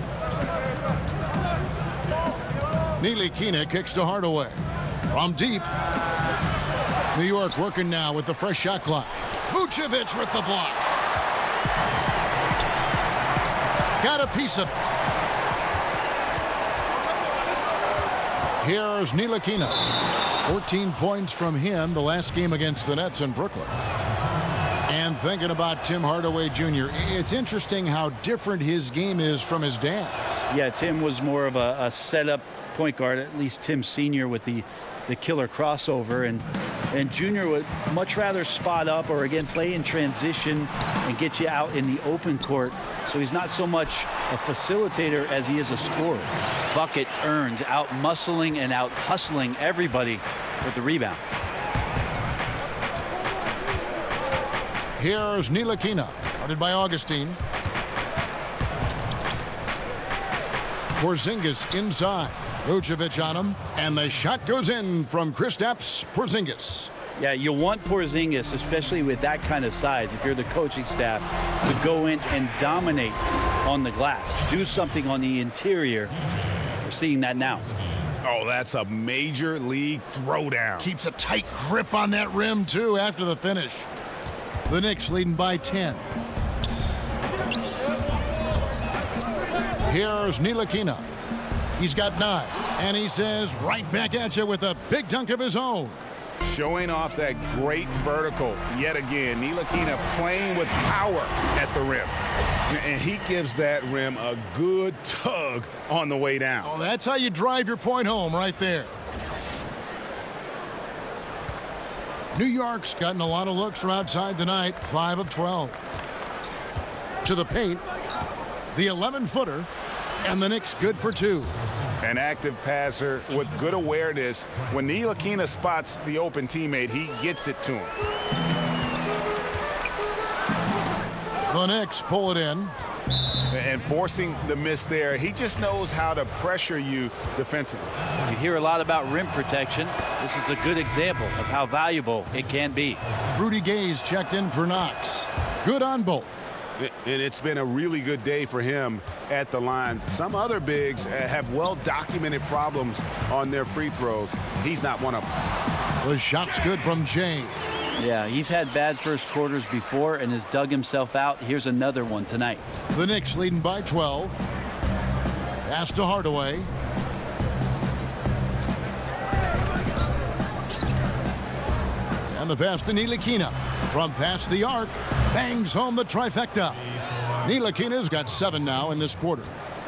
Ntilikina kicks to Hardaway. From deep. New York working now with the fresh shot clock. Vucevic with the block. Got a piece of it. Here's Ntilikina. 14 points from him the last game against the Nets in Brooklyn. And thinking about Tim Hardaway Jr., it's interesting how different his game is from his dad's. Yeah, Tim was more of a setup point guard, at least Tim Sr. with the killer crossover, and Junior would much rather spot up or again play in transition and get you out in the open court. So he's not so much a facilitator as he is a scorer. Bucket earned, out muscling and out hustling everybody for the rebound. Here's Ntilikina, guarded by Augustine. Porzingis inside. Vucevic on him, and the shot goes in from Kristaps Porzingis. Yeah, you want Porzingis, especially with that kind of size, if you're the coaching staff, to go in and dominate on the glass. Do something on the interior. We're seeing that now. Oh, that's a major league throwdown. Keeps a tight grip on that rim, too, after the finish. The Knicks leading by 10. Here's Ntilikina. He's got 9, and he says right back at you with a big dunk of his own. Showing off that great vertical yet again. Ntilikina playing with power at the rim. And he gives that rim a good tug on the way down. Oh, that's how you drive your point home right there. New York's gotten a lot of looks from outside tonight, 5 of 12. To the paint, the 11-footer, and the Knicks good for 2. An active passer with good awareness. When Ntilikina spots the open teammate, he gets it to him. The Knicks pull it in. And forcing the miss there, he just knows how to pressure you defensively. You hear a lot about rim protection. This is a good example of how valuable it can be. Rudy Gay's checked in for Knox. Good on both. It's been a really good day for him at the line. Some other bigs have well-documented problems on their free throws. He's not one of them. The shot's good from Jay. Yeah, he's had bad first quarters before and has dug himself out. Here's another one tonight. The Knicks leading by 12. Pass to Hardaway. And the pass to Ntilikina. From past the arc, bangs home the trifecta. Ntilikina's got 7 now in this quarter.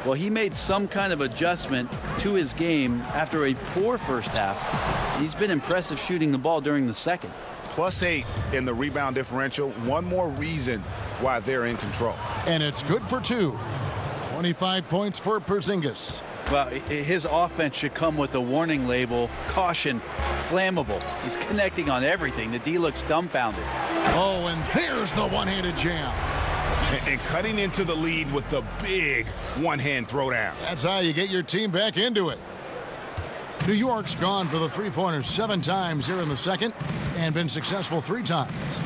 Well, he made some kind of adjustment to his game after a poor first half. He's been impressive shooting the ball during the second. +8 in the rebound differential. One more reason why they're in control. And it's good for 2. 25 points for Porzingis. Well, his offense should come with a warning label, caution, flammable. He's connecting on everything. The D looks dumbfounded. Oh, and there's the one-handed jam. And cutting into the lead with the big one-hand throwdown. That's how you get your team back into it. New York's gone for the three-pointer 7 times here in the second and been successful 3 times.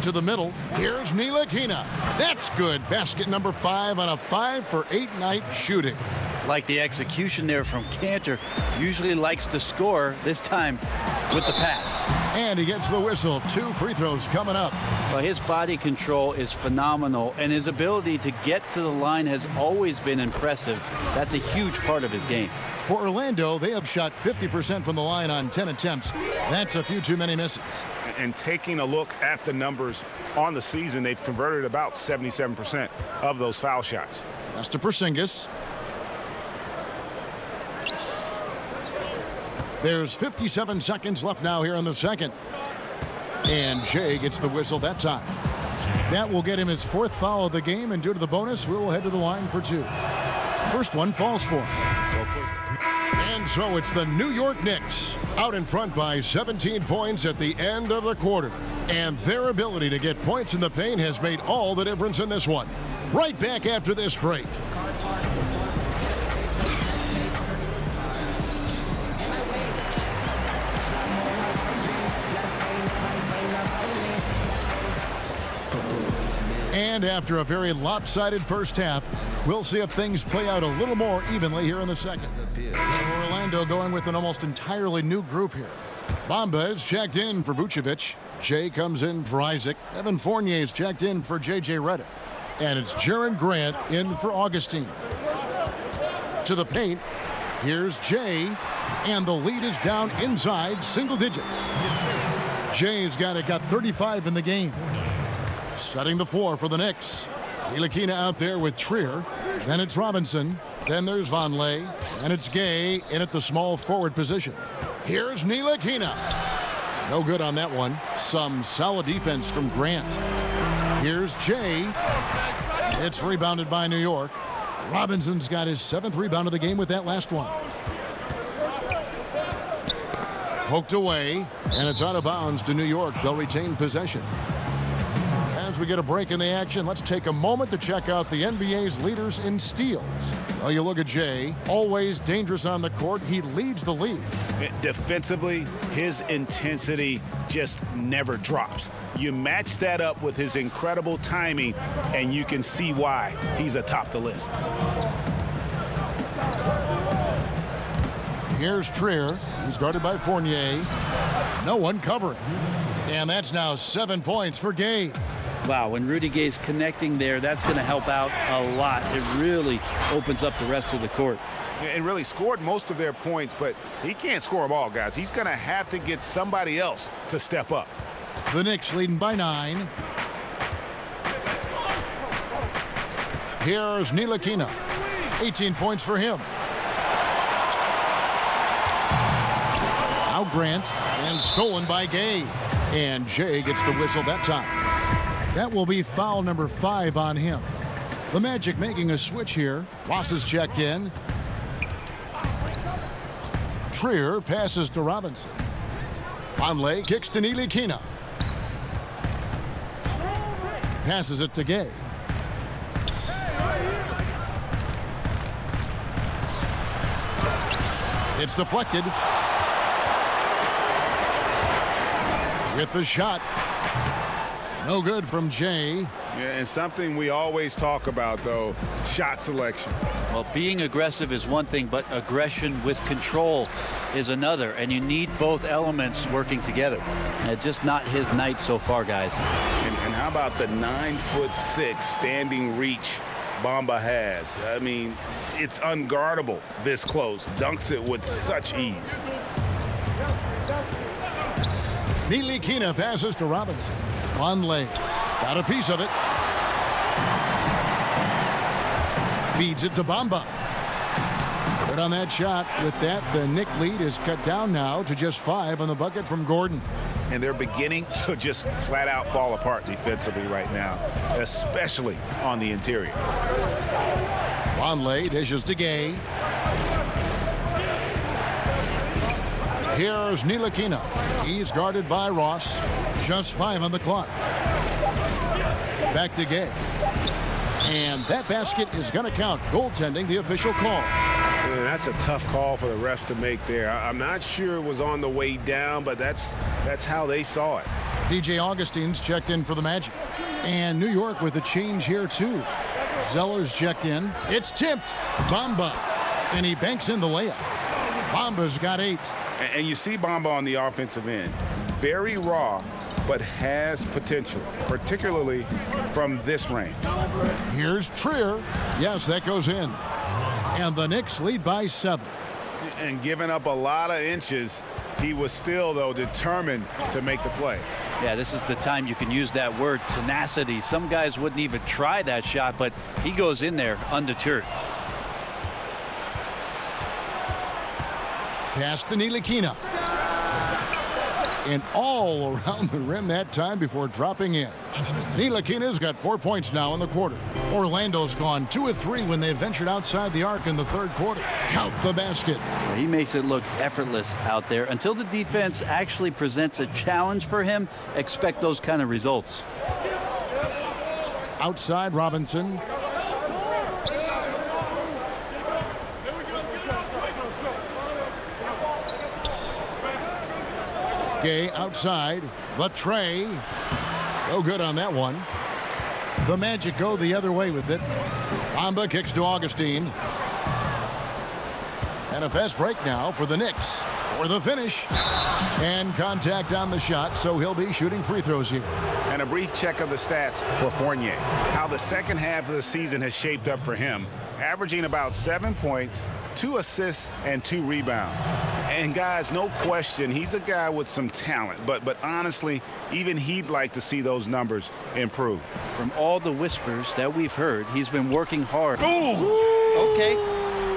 To the middle, here's Ntilikina. That's good. Basket number 5 on a 5 for 8 night shooting. Like the execution there from Cantor. Usually likes to score, this time with the pass. And he gets the whistle. 2 free throws coming up. Well, his body control is phenomenal, and his ability to get to the line has always been impressive. That's a huge part of his game. For Orlando, they have shot 50% from the line on 10 attempts. That's a few too many misses. And taking a look at the numbers on the season, they've converted about 77% of those foul shots. That's to Porzingis. There's 57 seconds left now here in the second. And Jay gets the whistle that time. That will get him his 4th foul of the game, and due to the bonus, we'll head to the line for 2. First one falls for him. And so it's the New York Knicks out in front by 17 points at the end of the quarter. And their ability to get points in the paint has made all the difference in this one. Right back after this break. And after a very lopsided first half, we'll see if things play out a little more evenly here in the second. Orlando going with an almost entirely new group here. Bamba is checked in for Vucevic. Jay comes in for Isaac. Evan Fournier is checked in for J.J. Redick. And it's Jaren Grant in for Augustine. To the paint, here's Jay. And the lead is down inside single digits. Jay's got 35 in the game. Setting the floor for the Knicks. Ntilikina out there with Trier. Then it's Robinson. Then there's Vonleh. And it's Gay in at the small forward position. Here's Ntilikina. No good on that one. Some solid defense from Grant. Here's Jay. It's rebounded by New York. Robinson's got his 7th rebound of the game with that last one. Poked away. And it's out of bounds to New York. They'll retain possession. As we get a break in the action, let's take a moment to check out the NBA's leaders in steals. Well, you look at Jay, always dangerous on the court. He leads the league. Defensively, his intensity just never drops. You match that up with his incredible timing, and you can see why he's atop the list. Here's Trier. He's guarded by Fournier. No one covering. And that's now 7 points for Gay. Wow, when Rudy Gay's connecting there, that's going to help out a lot. It really opens up the rest of the court. And really scored most of their points, but he can't score them all, guys. He's going to have to get somebody else to step up. The Knicks leading by 9. Here's Ntilikina. 18 points for him. Now Grant, and stolen by Gay. And Jay gets the whistle that time. That will be foul number 5 on him. The Magic making a switch here. Ross is checked in. Trier passes to Robinson. Conley kicks to Ntilikina. Passes it to Gay. It's deflected. With the shot. No good from Jay. Yeah, and something we always talk about, though, shot selection. Well, being aggressive is one thing, but aggression with control is another, and you need both elements working together. And just not his night so far, guys. And how about the 9'6" standing reach Bamba has? I mean, it's unguardable this close. Dunks it with such ease. Ntilikina passes to Robinson. Conley got a piece of it. Feeds it to Bamba. Good on that shot. With that, the Knick lead is cut down now to just 5 on the bucket from Gordon. And they're beginning to just flat out fall apart defensively right now, especially on the interior. Conley dishes to Gay. Here's Ntilikina. He's guarded by Ross. Just 5 on the clock. Back to Gay. And that basket is going to count. Goaltending, the official call. And that's a tough call for the refs to make there. I'm not sure it was on the way down, but that's how they saw it. DJ Augustine's checked in for the Magic. And New York with a change here, too. Zeller's checked in. It's tipped. Bamba. And he banks in the layup. Bamba's got 8. And you see Bamba on the offensive end. Very raw, but has potential, particularly from this range. Here's Trier. Yes, that goes in. And the Knicks lead by 7. And giving up a lot of inches, he was still, though, determined to make the play. Yeah, this is the time you can use that word, tenacity. Some guys wouldn't even try that shot, but he goes in there undeterred. Pass to Ntilikina. And all around the rim that time before dropping in. Ntilikina's got 4 points now in the quarter. Orlando's gone 2 of 3 when they ventured outside the arc in the third quarter. Count the basket. He makes it look effortless out there. Until the defense actually presents a challenge for him, expect those kind of results. Outside Robinson. Gay outside. The tray. No good on that one. The Magic go the other way with it. Bamba kicks to Augustine. And a fast break now for the Knicks. For the finish. And contact on the shot, so he'll be shooting free throws here. And a brief check of the stats for Fournier. How the second half of the season has shaped up for him. Averaging about 7 points, 2 assists, and 2 rebounds. And guys, no question, he's a guy with some talent. But honestly, even he'd like to see those numbers improve. From all the whispers that we've heard, he's been working hard. Ooh! Okay.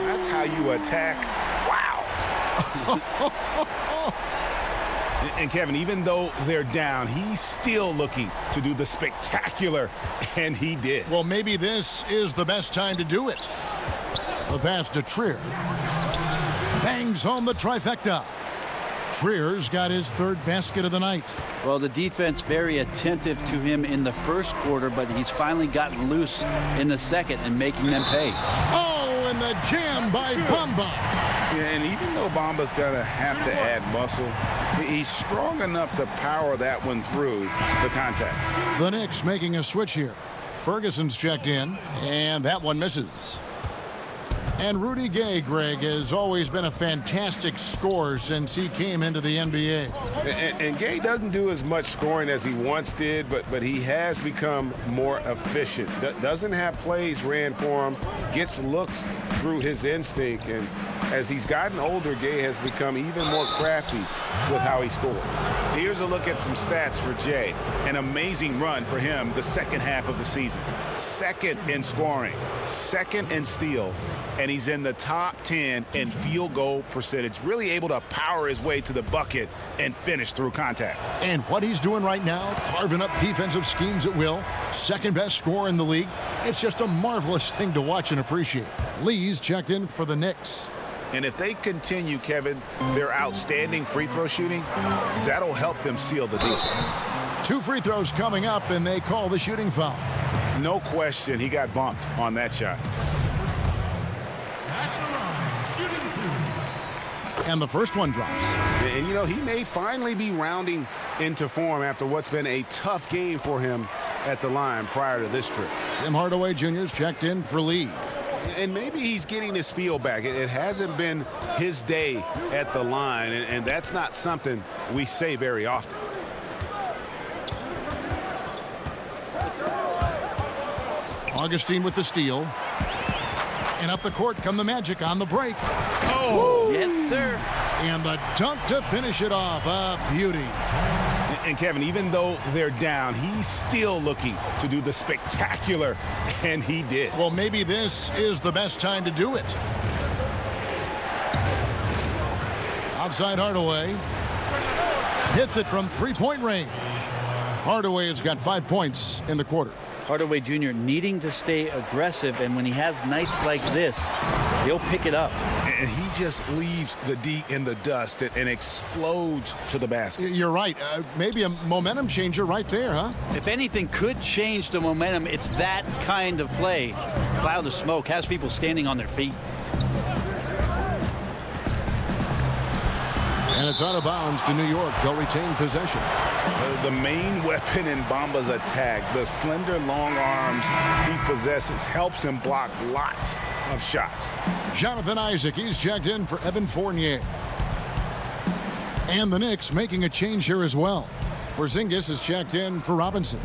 That's how you attack. Wow! And Kevin, even though they're down, he's still looking to do the spectacular, and he did. Well, maybe this is the best time to do it. The pass to Trier. Bangs home the trifecta. Trier's got his third basket of the night. Well, the defense very attentive to him in the first quarter, but he's finally gotten loose in the second and making them pay. Oh, and the jam by Bamba. Yeah, and even though Bamba's going to have to add muscle, he's strong enough to power that one through the contact. The Knicks making a switch here. Ferguson's checked in, and that one misses. And Rudy Gay, Greg, has always been a fantastic scorer since he came into the NBA. And Gay doesn't do as much scoring as he once did, but he has become more efficient. Doesn't have plays ran for him, gets looks through his instinct, and as he's gotten older, Gay has become even more crafty with how he scores. Here's a look at some stats for Jay. An amazing run for him the second half of the season. Second in scoring, second in steals, and he's in the top 10 in field goal percentage. Really able to power his way to the bucket and finish through contact. And what he's doing right now, carving up defensive schemes at will, second best scorer in the league. It's just a marvelous thing to watch and appreciate. Lee's checked in for the Knicks. And if they continue, Kevin, their outstanding free throw shooting, that'll help them seal the deal. 2 free throws coming up, and they call the shooting foul. No question, he got bumped on that shot. And the first one drops. And, you know, he may finally be rounding into form after what's been a tough game for him at the line prior to this trip. Tim Hardaway Jr.'s checked in for Lee. And maybe he's getting his feel back. It hasn't been his day at the line, and that's not something we say very often. Augustine with the steal. And up the court come the Magic on the break. Oh! Yes, sir. And the dunk to finish it off. A beauty. And Kevin, even though they're down, he's still looking to do the spectacular, and he did. Well, maybe this is the best time to do it. Outside Hardaway. Hits it from three-point range. Hardaway has got 5 points in the quarter. Hardaway Jr. needing to stay aggressive, and when he has nights like this, he'll pick it up. And he just leaves the D in the dust and explodes to the basket. You're right. Maybe a momentum changer right there, huh? If anything could change the momentum, it's that kind of play. Cloud of smoke has people standing on their feet. And it's out of bounds to New York. They'll retain possession. The main weapon in Bamba's attack, the slender long arms he possesses, helps him block lots of shots. Jonathan Isaac, he's checked in for Evan Fournier. And the Knicks making a change here as well. Porzingis is checked in for Robinson.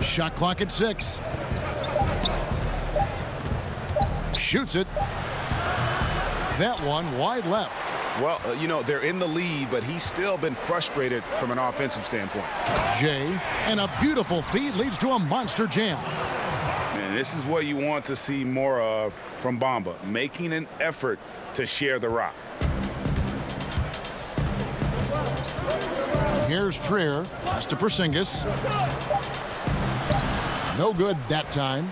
Shot clock at 6. Shoots it. That one wide left. Well, you know, they're in the lead, but he's still been frustrated from an offensive standpoint. Jay, and a beautiful feed leads to a monster jam. And this is what you want to see more of from Bamba, making an effort to share the rock. Here's Trier. Pass to Porzingis. No good that time.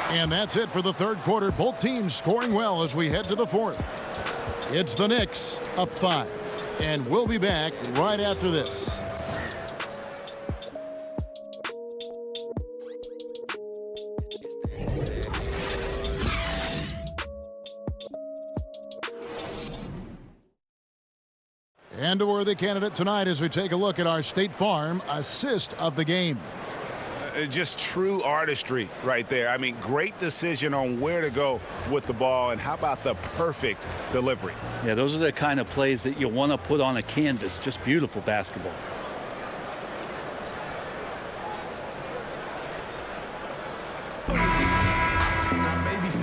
And that's it for the third quarter. Both teams scoring well as we head to the fourth. It's the Knicks up 5. And we'll be back right after this. And a worthy candidate tonight as we take a look at our State Farm assist of the game. Just true artistry right there. I mean, great decision on where to go with the ball, and how about the perfect delivery? Yeah, those are the kind of plays that you want to put on a canvas. Just beautiful basketball.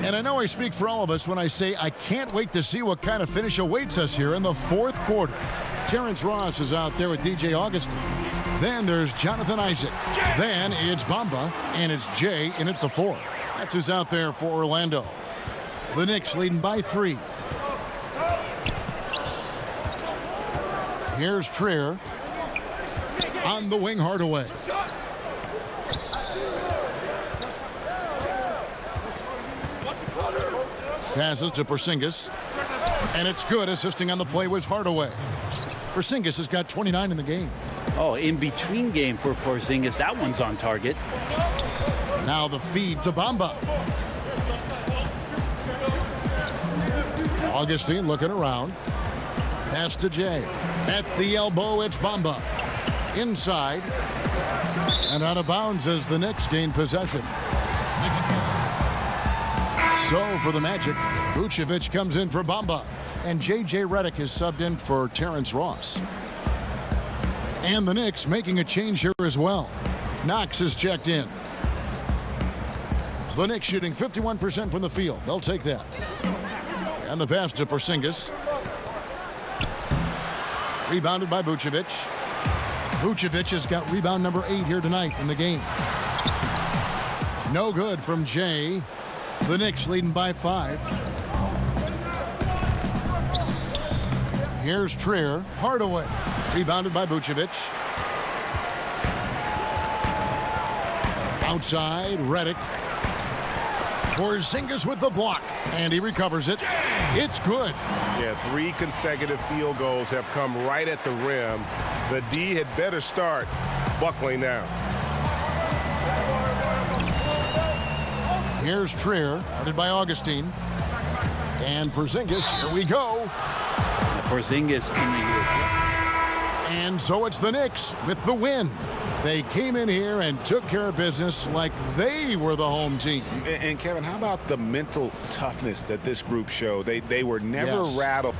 And I know I speak for all of us when I say I can't wait to see what kind of finish awaits us here in the fourth quarter. Terrence Ross is out there with DJ Augustine. Then there's Jonathan Isaac. Then it's Bamba, and it's Jay in at the 4. That's who's out there for Orlando. The Knicks leading by 3. Here's Trier. On the wing, Hardaway. Passes to Porzingis. And it's good. Assisting on the play was Hardaway. Porzingis has got 29 in the game. Oh, in between game for Porzingis. That one's on target. Now the feed to Bamba. Augustine looking around. Pass to Jay. At the elbow, it's Bamba. Inside. And out of bounds as the Knicks gain possession. So for the Magic, Vucevic comes in for Bamba. And J.J. Redick is subbed in for Terrence Ross. And the Knicks making a change here as well. Knox is checked in. The Knicks shooting 51% from the field. They'll take that. And the pass to Porzingis. Rebounded by Vucevic. Vucevic has got rebound number 8 here tonight in the game. No good from Jay. The Knicks leading by 5. Here's Trier. Hardaway. Rebounded by Vucevic. Outside, Redick. Porzingis with the block. And he recovers it. It's good. Yeah, 3 consecutive field goals have come right at the rim. The D had better start buckling down. Here's Trier, guarded by Augustine. And Porzingis, here we go. Porzingis in the... And so it's the Knicks with the win. They came in here and took care of business like they were the home team. And Kevin, how about the mental toughness that this group showed? They were never rattled.